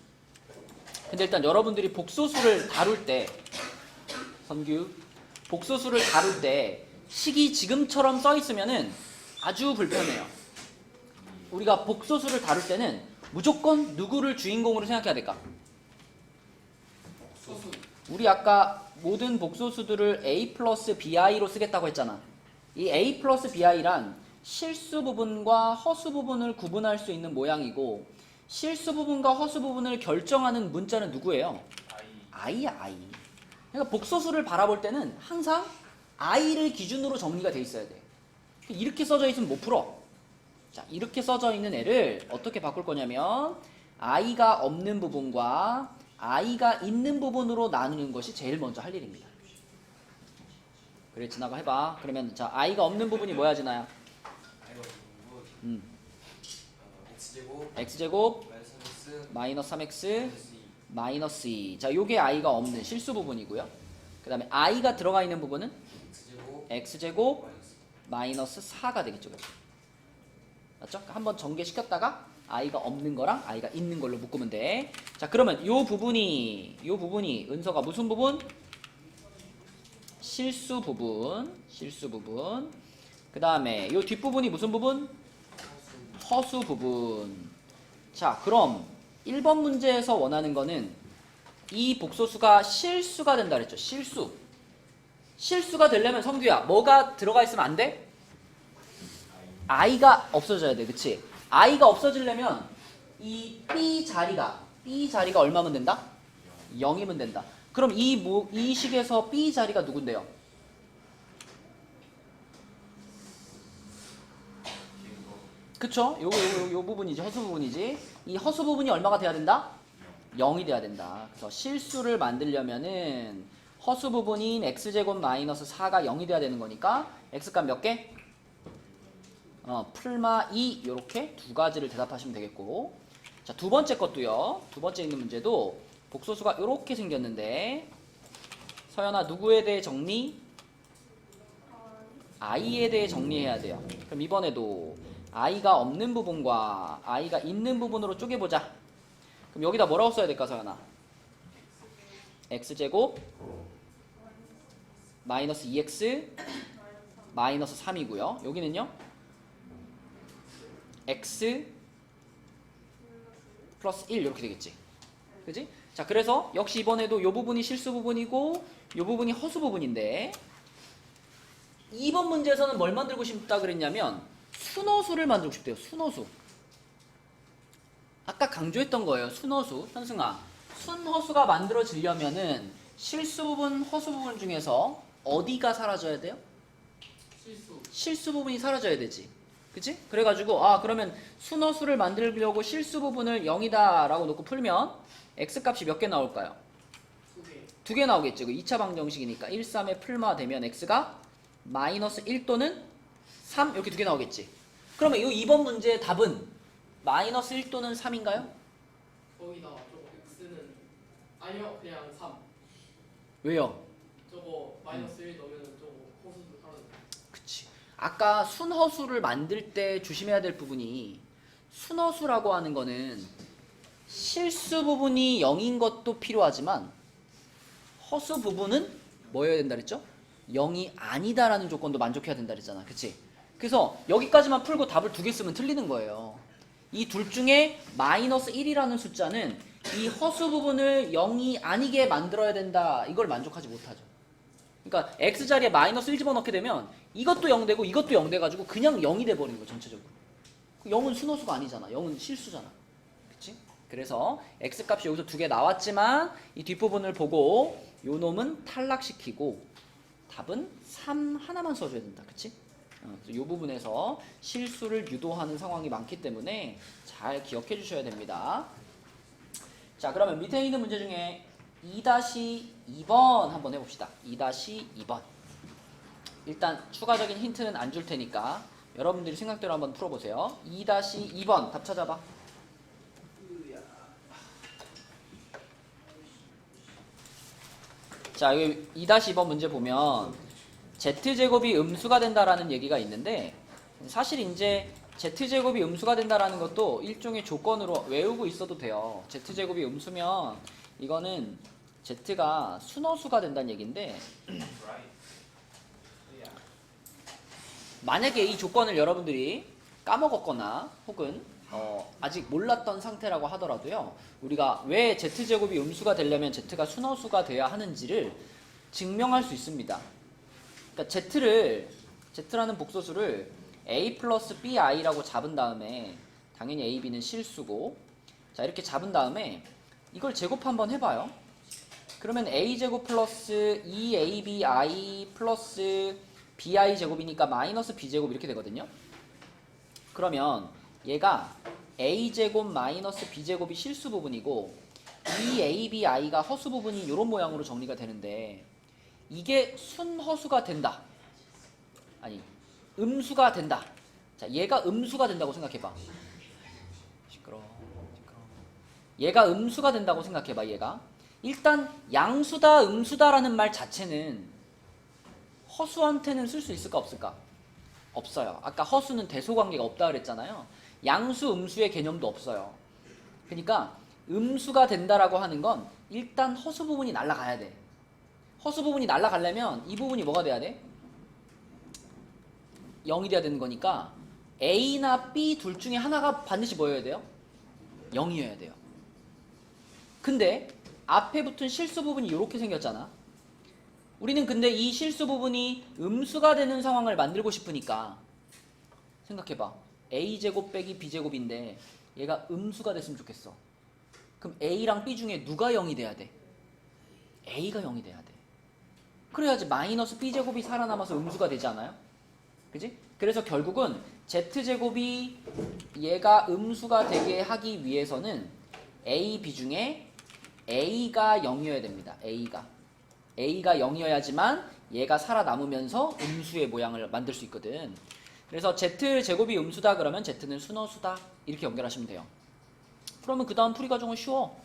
근데 일단 여러분들이 복소수를 다룰 때 선규 복소수를 다룰 때 식이 지금처럼 써 있으면은 아주 불편해요. 우리가 복소수를 다룰 때는 무조건 누구를 주인공으로 생각해야 될까? 소수. 우리 아까 모든 복소수들을 a 플러스 bi로 쓰겠다고 했잖아. 이 a 플러스 bi란 실수 부분과 허수 부분을 구분할 수 있는 모양이고 실수 부분과 허수 부분을 결정하는 문자는 누구예요? i야, i. 그러니까 복소수를 바라볼 때는 항상 i를 기준으로 정리가 돼 있어야 돼. 이렇게 써져 있으면 못 풀어. 자, 이렇게 써져 있는 애를 어떻게 바꿀 거냐면 i가 없는 부분과 i가 있는 부분으로 나누는 것이 제일 먼저 할 일입니다. 그래, 진아가 해봐. 그러면 자, i가 없는 부분이 뭐야, 진아야? i가 없는 부분 x제곱 x제곱 마이너스 3x 마이너스 3x 마이너스 2 마이너스 2. 자, 요게 i가 없는 실수 부분이고요. 그 다음에 i가 들어가 있는 부분은 x제곱 x제곱 마이너스 마이너스 4가 되겠죠. 그렇죠? 맞죠? 한번 전개시켰다가 i가 없는 거랑 i가 있는 걸로 묶으면 돼. 자, 그러면 요 부분이 은서가 무슨 부분? 실수 부분. 그 다음에 요 뒷부분이 무슨 부분? 허수 부분. 자, 그럼 1번 문제에서 원하는 거는 이 복소수가 실수가 된다 그랬죠. 실수가 되려면 성규야, 뭐가 들어가 있으면 안 돼? i가 없어져야 돼. 그치? i가 없어지려면 이 b 자리가 얼마면 된다? 0이면 된다. 그럼 이 식에서 b 자리가 누군데요? 그쵸? 요 부분이지. 허수 부분이지. 이 허수 부분이 얼마가 돼야 된다? 0이 돼야 된다. 그래서 실수를 만들려면은 허수 부분인 x제곱 마이너스 4가 0이 돼야 되는 거니까 x값 몇 개? 풀마 2 요렇게 두 가지를 대답하시면 되겠고. 자, 두 번째 것도요. 두 번째 있는 문제도 복소수가 요렇게 생겼는데 서연아, 누구에 대해 정리? i에 대해 정리해야 돼요. 그럼 이번에도 i가 없는 부분과 i가 있는 부분으로 쪼개보자. 그럼 여기다 뭐라고 써야 될까, 서연아? x제곱 마이너스 2x 마이너스 3이고요. 여기는요? x 플러스 1 이렇게 되겠지. 그지? 자, 그래서 역시 이번에도 요 부분이 실수 부분이고 요 부분이 허수 부분인데 2번 문제에서는 뭘 만들고 싶다 그랬냐면 순허수를 만들고 싶대요. 순허수. 아까 강조했던 거예요. 순허수. 현승아, 순허수가 만들어지려면은 실수 부분, 허수 부분 중에서 어디가 사라져야 돼요? 실수 부분이 사라져야 되지. 그치? 그래가지고 그러면 순허수를 만들려고 실수 부분을 0이다 라고 놓고 풀면 x값이 몇 개 나올까요? 2개. 2개 나오겠죠. 그 2차 방정식이니까 1, 3의 풀마 되면 x가 마이너스 1 또는 3 이렇게 2개 나오겠지. 그러면 이 2번 문제의 답은 마이너스 1 또는 3인가요? 거기다 저거 x는 아니요, 그냥 3. 왜요? 저거 마이너스 1 넣으면 저거 호수도 사라져. 그치. 아까 순허수를 만들 때 조심해야 될 부분이 순허수라고 하는 거는 실수 부분이 0인 것도 필요하지만 허수 부분은 뭐여야 된다 그랬죠? 0이 아니다라는 조건도 만족해야 된다 그랬잖아. 그치? 그래서 여기까지만 풀고 답을 2개 쓰면 틀리는 거예요. 이 둘 중에 마이너스 1이라는 숫자는 이 허수 부분을 0이 아니게 만들어야 된다. 이걸 만족하지 못하죠. 그러니까 x자리에 마이너스 1 집어넣게 되면 이것도 0 되고 이것도 0 돼가지고 그냥 0이 돼버리는 거예요. 전체적으로. 0은 순허수가 아니잖아. 0은 실수잖아. 그치? 그래서 x값이 여기서 2개 나왔지만 이 뒷부분을 보고 요 놈은 탈락시키고 답은 3 하나만 써줘야 된다. 그치? 이 부분에서 실수를 유도하는 상황이 많기 때문에 잘 기억해 주셔야 됩니다. 자, 그러면 밑에 있는 문제 중에 2-2번 한번 해봅시다. 2-2번. 일단 추가적인 힌트는 안 줄 테니까 여러분들이 생각대로 한번 풀어보세요. 2-2번 답 찾아봐. 자, 여기 2-2번 문제 보면 z제곱이 음수가 된다라는 얘기가 있는데, 사실 이제 z제곱이 음수가 된다라는 것도 일종의 조건으로 외우고 있어도 돼요. z제곱이 음수면 이거는 z가 순허수가 된다는 얘기인데, 만약에 이 조건을 여러분들이 까먹었거나 혹은 아직 몰랐던 상태라고 하더라도요, 우리가 왜 z제곱이 음수가 되려면 z가 순허수가 돼야 하는지를 증명할 수 있습니다. 그러니까 z라는 복소수를 a 플러스 bi라고 잡은 다음에, 당연히 a, b는 실수고, 자 이렇게 잡은 다음에 이걸 제곱 한번 해봐요. 그러면 a제곱 플러스 2abi 플러스 bi 제곱이니까 마이너스 b제곱 이렇게 되거든요. 그러면 얘가 a제곱 마이너스 b제곱이 실수 부분이고 2abi가 허수 부분이 이런 모양으로 정리가 되는데, 이게 순허수가 된다. 아니, 음수가 된다. 자, 얘가 음수가 된다고 생각해봐. 시끄러워. 얘가 음수가 된다고 생각해봐. 얘가 일단 양수다 음수다라는 말 자체는 허수한테는 쓸 수 있을까 없을까? 없어요. 아까 허수는 대소관계가 없다 그랬잖아요. 양수 음수의 개념도 없어요. 그러니까 음수가 된다라고 하는 건 일단 허수 부분이 날아가야 돼. 허수 부분이 날아가려면 이 부분이 뭐가 돼야 돼? 0이 돼야 되는 거니까 A나 B 둘 중에 하나가 반드시 뭐여야 돼요? 0이어야 돼요. 근데 앞에 붙은 실수 부분이 이렇게 생겼잖아. 우리는 근데 이 실수 부분이 음수가 되는 상황을 만들고 싶으니까 생각해봐. A제곱 빼기 B제곱인데 얘가 음수가 됐으면 좋겠어. 그럼 A랑 B 중에 누가 0이 돼야 돼? A가 0이 돼야 돼. 그래야지 마이너스 B제곱이 살아남아서 음수가 되지 않아요? 그지? 그래서 결국은 Z제곱이 얘가 음수가 되게 하기 위해서는 A, B 중에 A가 0이어야 됩니다. A가 0이어야지만 얘가 살아남으면서 음수의 모양을 만들 수 있거든. 그래서 Z제곱이 음수다 그러면 Z는 순허수다 이렇게 연결하시면 돼요. 그러면 그 다음 풀이 과정은 쉬워.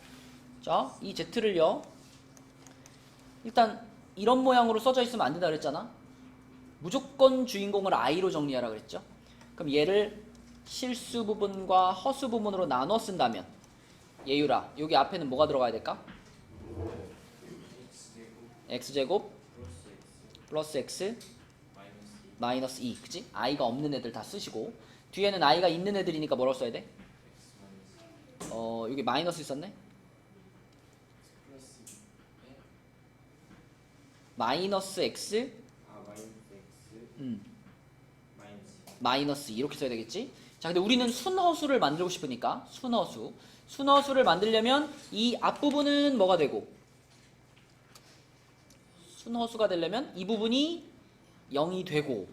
자, 이 Z를요, 일단 이런 모양으로 써져 있으면 안 된다 그랬잖아. 무조건 주인공을 I로 정리하라 그랬죠. 그럼 얘를 실수 부분과 허수 부분으로 나눠 쓴다면, 예유라, 여기 앞에는 뭐가 들어가야 될까? x제곱 플러스 x 마이너스 2, 그치? i가 없는 애들 다 쓰시고, 뒤에는 i가 있는 애들이니까 뭐라고 써야 돼? 여기 마이너스 있었네? 마이너스 x 마이너스 2 이렇게 써야 되겠지? 자, 근데 우리는 순허수를 만들고 싶으니까 순허수를 만들려면 이 앞부분은 뭐가 되고, 순허수가 되려면 이 부분이 0이 되고,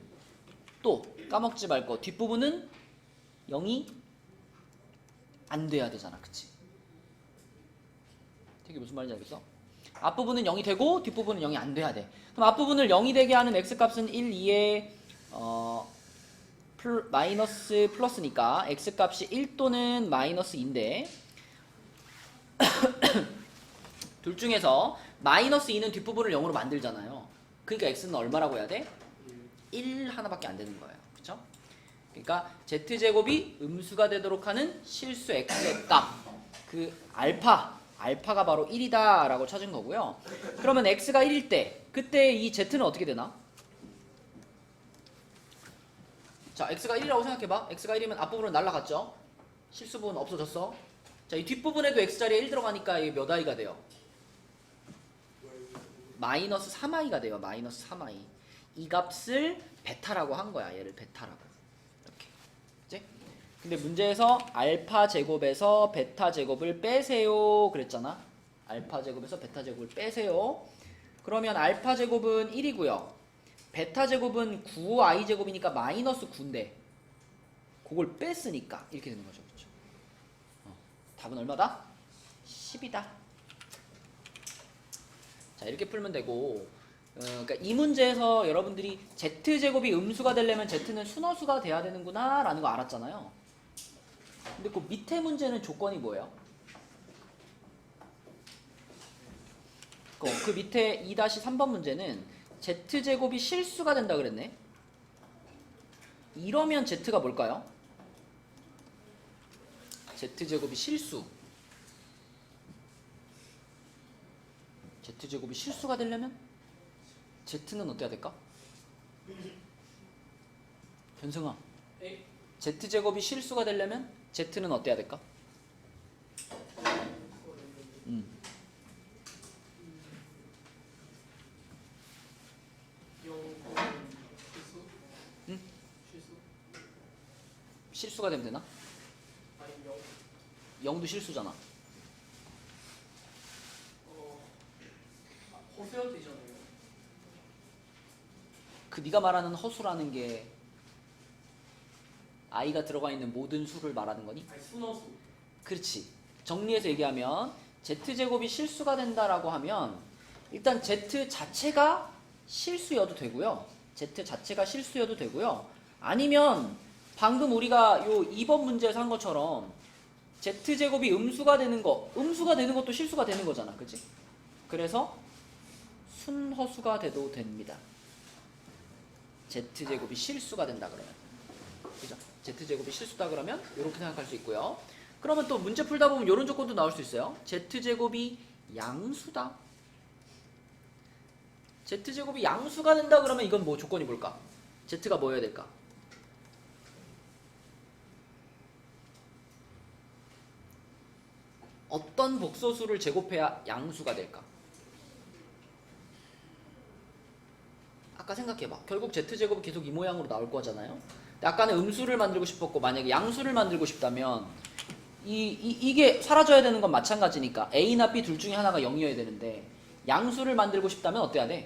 또 까먹지 말고 뒷부분은 0이 안 돼야 되잖아. 그치? 되게 무슨 말인지 알겠어? 앞부분은 0이 되고 뒷부분은 0이 안 돼야 돼. 그럼 앞부분을 0이 되게 하는 x값은 1, 2에 마이너스 플러스니까 x값이 1 또는 마이너스 2인데 둘 중에서 마이너스 2는 뒷부분을 0으로 만들잖아요. 그러니까 x는 얼마라고 해야 돼? 1 하나밖에 안 되는 거예요. 그쵸? 그러니까 z제곱이 음수가 되도록 하는 실수 x의 값, 그 알파가 바로 1이다 라고 찾은 거고요. 그러면 x가 1일 때, 그때 이 z는 어떻게 되나? 자, x가 1이라고 생각해봐. x가 1이면 앞부분은 날라갔죠? 실수 부분 없어졌어. 자, 이 뒷부분에도 x자리에 1 들어가니까 이게 몇 i가 돼요? 마이너스 3i가 돼요. 마이너스 3i. 이 값을 베타라고 한 거야. 얘를 베타라고. 이렇게. 그치? 근데 문제에서 알파 제곱에서 베타 제곱을 빼세요 그랬잖아. 알파 제곱에서 베타 제곱을 빼세요. 그러면 알파 제곱은 1이고요. 베타 제곱은 9i 제곱이니까 마이너스 9인데 그걸 뺐으니까 이렇게 되는 거죠. 그렇죠? 답은 얼마다? 10이다. 자, 이렇게 풀면 되고, 그러니까 이 문제에서 여러분들이 z제곱이 음수가 되려면 z는 순허수가 돼야 되는구나 라는 거 알았잖아요. 근데 그 밑에 문제는 조건이 뭐예요? 그 밑에 2-3번 문제는 z제곱이 실수가 된다 그랬네. 이러면 z가 뭘까요? z제곱이 실수. z제곱이 실수가 되려면 z는 어때야 될까? 현승아, 에? z제곱이 실수가 되려면 z는 어때야 될까? 실수? 응? 실수? 실수가 되면 되나? 아니 0도 실수잖아. 허수여도 되잖아요. 그 네가 말하는 허수라는 게 i가 들어가 있는 모든 수를 말하는 거니? 아니 순허수. 그렇지. 정리해서 얘기하면 z제곱이 실수가 된다라고 하면 일단 z 자체가 실수여도 되고요. z 자체가 실수여도 되고요. 아니면 방금 우리가 요 2번 문제에서 한 것처럼 z제곱이 음수가 되는 것도 실수가 되는 거잖아. 그치? 그래서 순허수가 돼도 됩니다. z제곱이 실수가 된다 그러면. 그죠? z제곱이 실수다 그러면 이렇게 생각할 수 있고요. 그러면 또 문제 풀다 보면 이런 조건도 나올 수 있어요. z제곱이 양수다. z제곱이 양수가 된다 그러면 이건 뭐 조건이 뭘까? z가 뭐여야 될까? 어떤 복소수를 제곱해야 양수가 될까? 아까 생각해봐. 결국 z제곱은 계속 이 모양으로 나올 거잖아요. 근데 아까는 음수를 만들고 싶었고 만약에 양수를 만들고 싶다면 이게 사라져야 되는 건 마찬가지니까 A나 B 둘 중에 하나가 0이어야 되는데 양수를 만들고 싶다면 어때야 돼?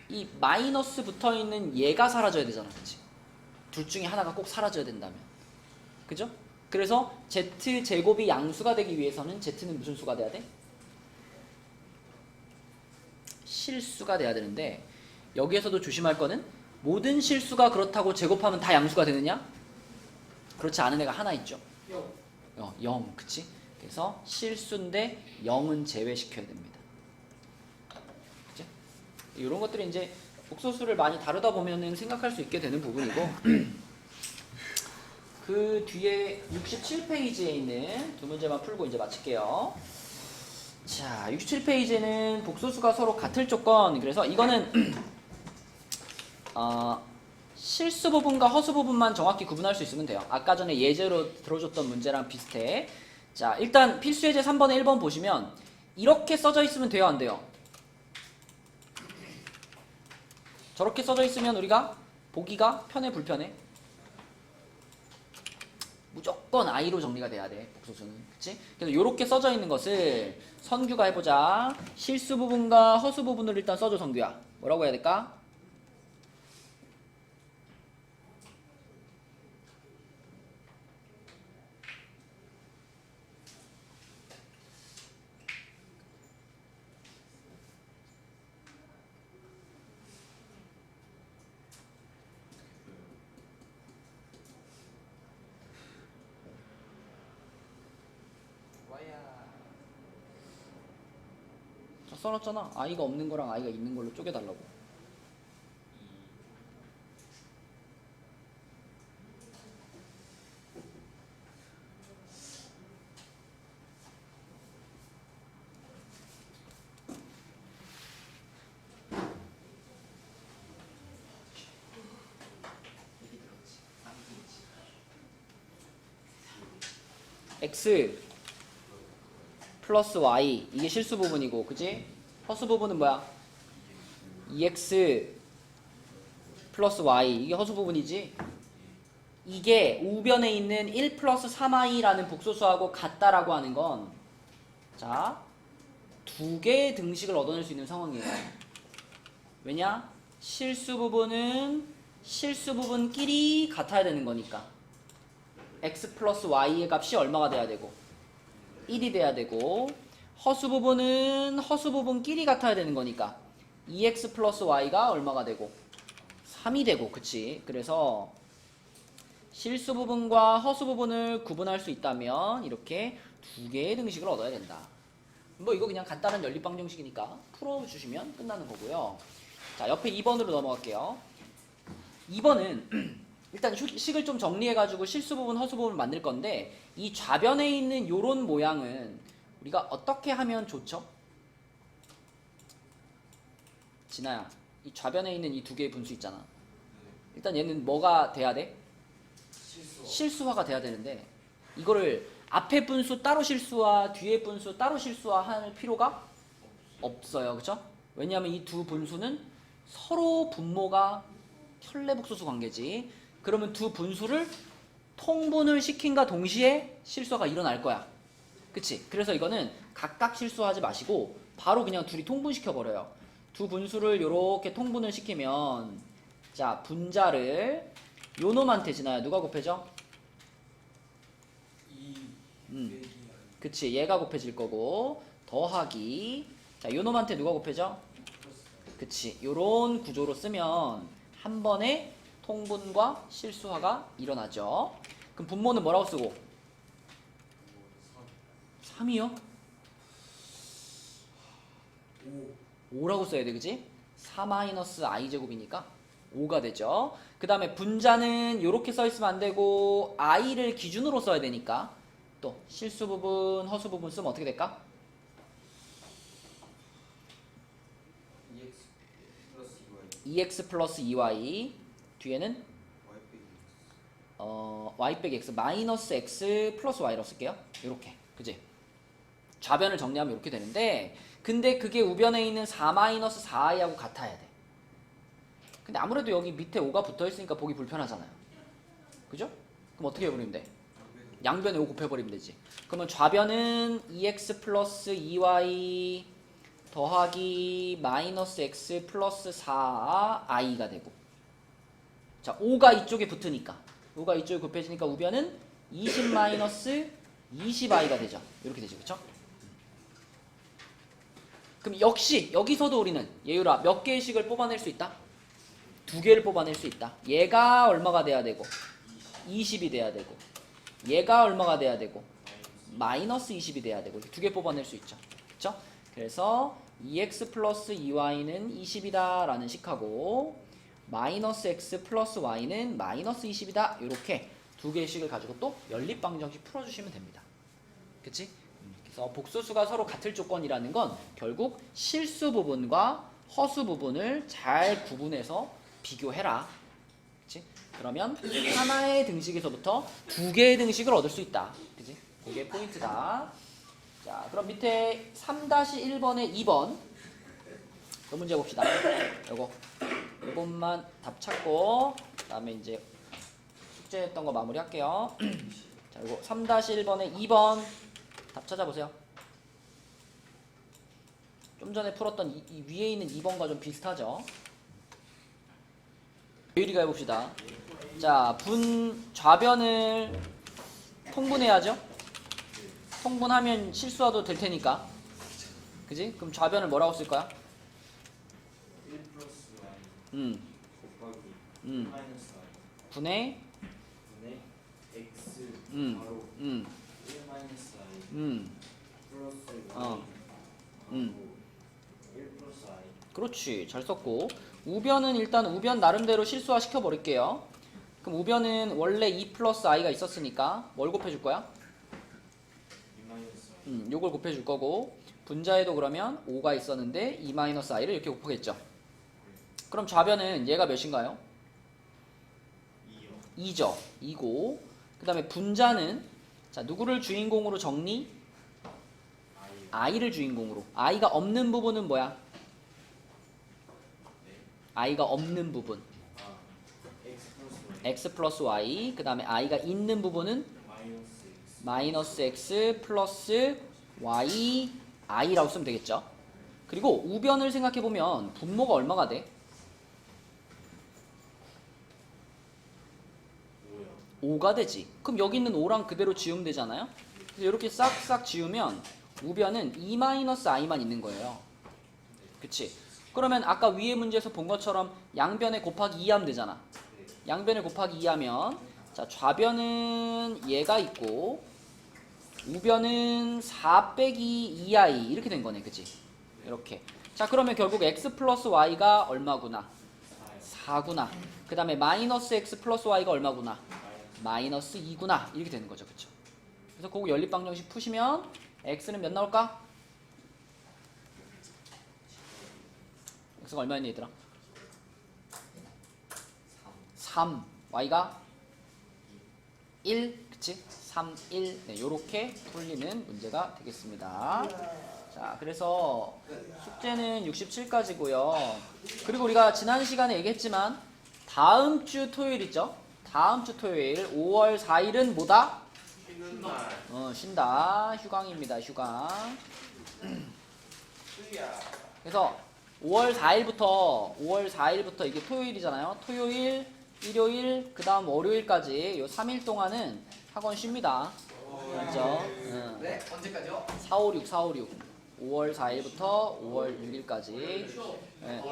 이 마이너스 붙어있는 얘가 사라져야 되잖아. 그치? 둘 중에 하나가 꼭 사라져야 된다면. 그죠? 그래서 z제곱이 양수가 되기 위해서는 z는 무슨 수가 돼야 돼? 실수가 돼야 되는데 여기에서도 조심할 거는 모든 실수가 그렇다고 제곱하면 다 양수가 되느냐? 그렇지 않은 애가 하나 있죠. 0. 0, 그치? 그래서 실수인데 0은 제외시켜야 됩니다. 그치? 이런 것들이 이제 복소수를 많이 다루다 보면은 생각할 수 있게 되는 부분이고 그 뒤에 67페이지에 있는 두 문제만 풀고 이제 마칠게요. 자, 67페이지는 복소수가 서로 같을 조건. 그래서 이거는 실수 부분과 허수 부분만 정확히 구분할 수 있으면 돼요. 아까 전에 예제로 들어줬던 문제랑 비슷해. 자, 일단 필수 예제 3번에 1번 보시면 이렇게 써져 있으면 돼요, 안 돼요? 저렇게 써져 있으면 우리가 보기가 편해, 불편해? 무조건 I로 정리가 돼야 돼, 복소수는. 그치? 그래서 이렇게 써져 있는 것을 선규가 해보자. 실수 부분과 허수 부분을 일단 써줘, 선규야. 뭐라고 해야 될까? 써놨잖아. I가 없는 거랑 I가 있는 걸로 쪼개달라고. X 플러스 Y 이게 실수 부분이고, 그지? 허수 부분은 뭐야? 2X 플러스 Y 이게 허수 부분이지? 이게 우변에 있는 1 플러스 3i라는 복소수하고 같다라고 하는 건, 자, 두 개의 등식을 얻어낼 수 있는 상황이에요. 왜냐? 실수 부분은 실수 부분끼리 같아야 되는 거니까. x 플러스 y의 값이 얼마가 돼야 되고? 1이 돼야 되고, 허수 부분은 허수 부분끼리 같아야 되는 거니까 2x 플러스 y가 얼마가 되고 3이 되고, 그치? 그래서 실수 부분과 허수 부분을 구분할 수 있다면 이렇게 두 개의 등식을 얻어야 된다. 뭐 이거 그냥 간단한 연립방정식이니까 풀어주시면 끝나는 거고요. 자, 옆에 2번으로 넘어갈게요. 2번은 일단 식을 좀 정리해가지고 실수 부분, 허수 부분 만들 건데, 이 좌변에 있는 요런 모양은 우리가 어떻게 하면 좋죠? 진아야, 이 좌변에 있는 이 두 개의 분수 있잖아. 일단 얘는 뭐가 돼야 돼? 실수화가 돼야 되는데, 이거를 앞에 분수 따로 실수화, 뒤에 분수 따로 실수화 할 필요가 없어요. 그쵸? 왜냐하면 이 두 분수는 서로 분모가 혈내복소수 관계지. 그러면 두 분수를 통분을 시킨과 동시에 실수화가 일어날 거야. 그치? 그래서 이거는 각각 실수하지 마시고 바로 그냥 둘이 통분시켜 버려요. 두 분수를 이렇게 통분을 시키면, 자, 분자를 요 놈한테 지나야 누가 곱해져? 그치, 얘가 곱해질 거고, 더하기, 자, 요 놈한테 누가 곱해져? 그치, 요런 구조로 쓰면 한 번에 통분과 실수화가 일어나죠. 그럼 분모는 뭐라고 쓰고? 3이요? 5라고 써야 돼, 그치? 4-i제곱이니까 5가 되죠. 그 다음에 분자는 이렇게 써있으면 안 되고 i를 기준으로 써야 되니까 또 실수 부분, 허수 부분 쓰면 어떻게 될까? EX 플러스 2y, 뒤에는 y 빼기 x 마이너스 x 플러스 y라고 쓸게요. 이렇게, 그지? 좌변을 정리하면 이렇게 되는데, 근데 그게 우변에 있는 4-4i하고 같아야 돼. 근데 아무래도 여기 밑에 5가 붙어있으니까 보기 불편하잖아요. 그죠? 그럼 어떻게 해버리면 돼? 양변에 5 곱해버리면 되지. 그러면 좌변은 2x 플러스 2y 더하기 마이너스 x 플러스 4i가 되고, 자, 5가 이쪽에 붙으니까, 5가 이쪽에 곱해지니까 우변은 20 마이너스 20i가 되죠. 이렇게 되죠. 그쵸? 그럼 역시 여기서도 우리는 예율아 몇 개의 식을 뽑아낼 수 있다? 2개를 뽑아낼 수 있다. 얘가 얼마가 돼야 되고 20이 돼야 되고, 얘가 얼마가 돼야 되고 마이너스 20이 돼야 되고, 이렇게 2개 뽑아낼 수 있죠. 그쵸? 그래서 2x 플러스 2y는 20이다 라는 식하고, 마이너스 x 플러스 y는 마이너스 20이다, 이렇게 2개의 식을 가지고 또 연립방정식 풀어주시면 됩니다. 그치? 그래서 복소수가 서로 같을 조건이라는 건 결국 실수 부분과 허수 부분을 잘 구분해서 비교해라. 그치? 그러면 하나의 등식에서부터 2개의 등식을 얻을 수 있다. 그치? 그게 포인트다. 자, 그럼 밑에 3-1번에 2번 그 문제 봅시다. 요것만 답 찾고 그 다음에 이제 숙제했던 거 마무리 할게요. 자, 요거 3-1번에 2번 답 찾아보세요. 좀 전에 풀었던 이 위에 있는 2번과 좀 비슷하죠? 유리가 해봅시다. 자, 좌변을 통분해야죠? 통분하면 실수화도 될 테니까. 그지? 그럼 좌변을 뭐라고 쓸 거야? 1 플러스 y 곱하기 마이너스 y 분의 분의 x 음. 바로 음. 1 마이너스 y 음. 플러스 y 어. 1 플러스 y. 그렇지. 잘 썼고, 우변은 일단 우변 나름대로 실수화 시켜버릴게요. 그럼 우변은 원래 2 플러스 i가 있었으니까 뭘 곱해줄 거야? 2 마이너스 y. 요걸 곱해줄 거고, 분자에도 그러면 5가 있었는데 2 마이너스 i를 이렇게 곱하겠죠. 그럼 좌변은 얘가 몇인가요? 2요. 2죠. 2고, 그 다음에 분자는, 자, 누구를 주인공으로 정리? y. i를 주인공으로. i가 없는 부분은 뭐야? 네. i가 없는 부분 아. x 플러스 y. x 플러스 y, 그 다음에 i가 있는 부분은 마이너스 x. 마이너스 x 플러스 y i라고 쓰면 되겠죠. 그리고 우변을 생각해보면 분모가 얼마가 돼? 5요. 5가 되지. 그럼 여기 있는 5랑 그대로 지우면 되잖아요. 그래서 이렇게 싹싹 지우면 우변은 2-i만 있는 거예요. 그치? 그러면 아까 위에 문제에서 본 것처럼 양변에 곱하기 2 하면 되잖아. 양변에 곱하기 2 하면 자 좌변은 얘가 있고 우변은 4 빼기 2i 이렇게 된 거네. 그치? 이렇게. 자 그러면 결국 x 플러스 y가 얼마구나? 4구나. 그 다음에 마이너스 x 플러스 y가 얼마구나? 마이너스 2구나. 이렇게 되는 거죠. 그쵸? 그래서 그거 연립방정식 푸시면 x는 몇 나올까? x가 얼마였니 얘들아? 3 y가 1 그치? 3, 1 네, 요렇게 풀리는 문제가 되겠습니다. 자 그래서 숙제는 67까지고요. 그리고 우리가 지난 시간에 얘기했지만 다음 주 토요일 있죠? 다음 주 토요일 5월 4일은 뭐다? 쉬는 날. 쉰다. 휴강입니다. 휴강. 그래서 5월 4일부터 이게 토요일이잖아요. 토요일, 일요일, 그 다음 월요일까지 요 3일 동안은 학원 쉽니다. 그렇죠? 네? 언제까지요? 4, 5, 6, 4, 5, 6. 5월 4일부터 5월 6일까지.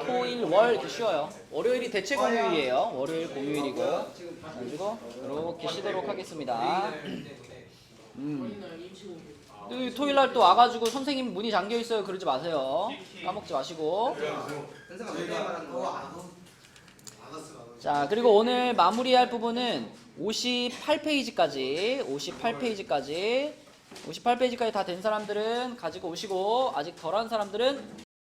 토일, 월 이렇게 쉬어요. 월요일이 대체 공휴일이에요. 월요일 공휴일이고. 그래가지고 이렇게 쉬도록 하겠습니다. 저희는 임시공휴. 또 토요일날 또 와가지고 선생님 문이 잠겨 있어요. 그러지 마세요. 까먹지 마시고. 선생님 언제 말하는 거야? 자 그리고 오늘 마무리할 부분은 58페이지까지 58페이지까지 다 된 사람들은 가지고 오시고 아직 덜한 사람들은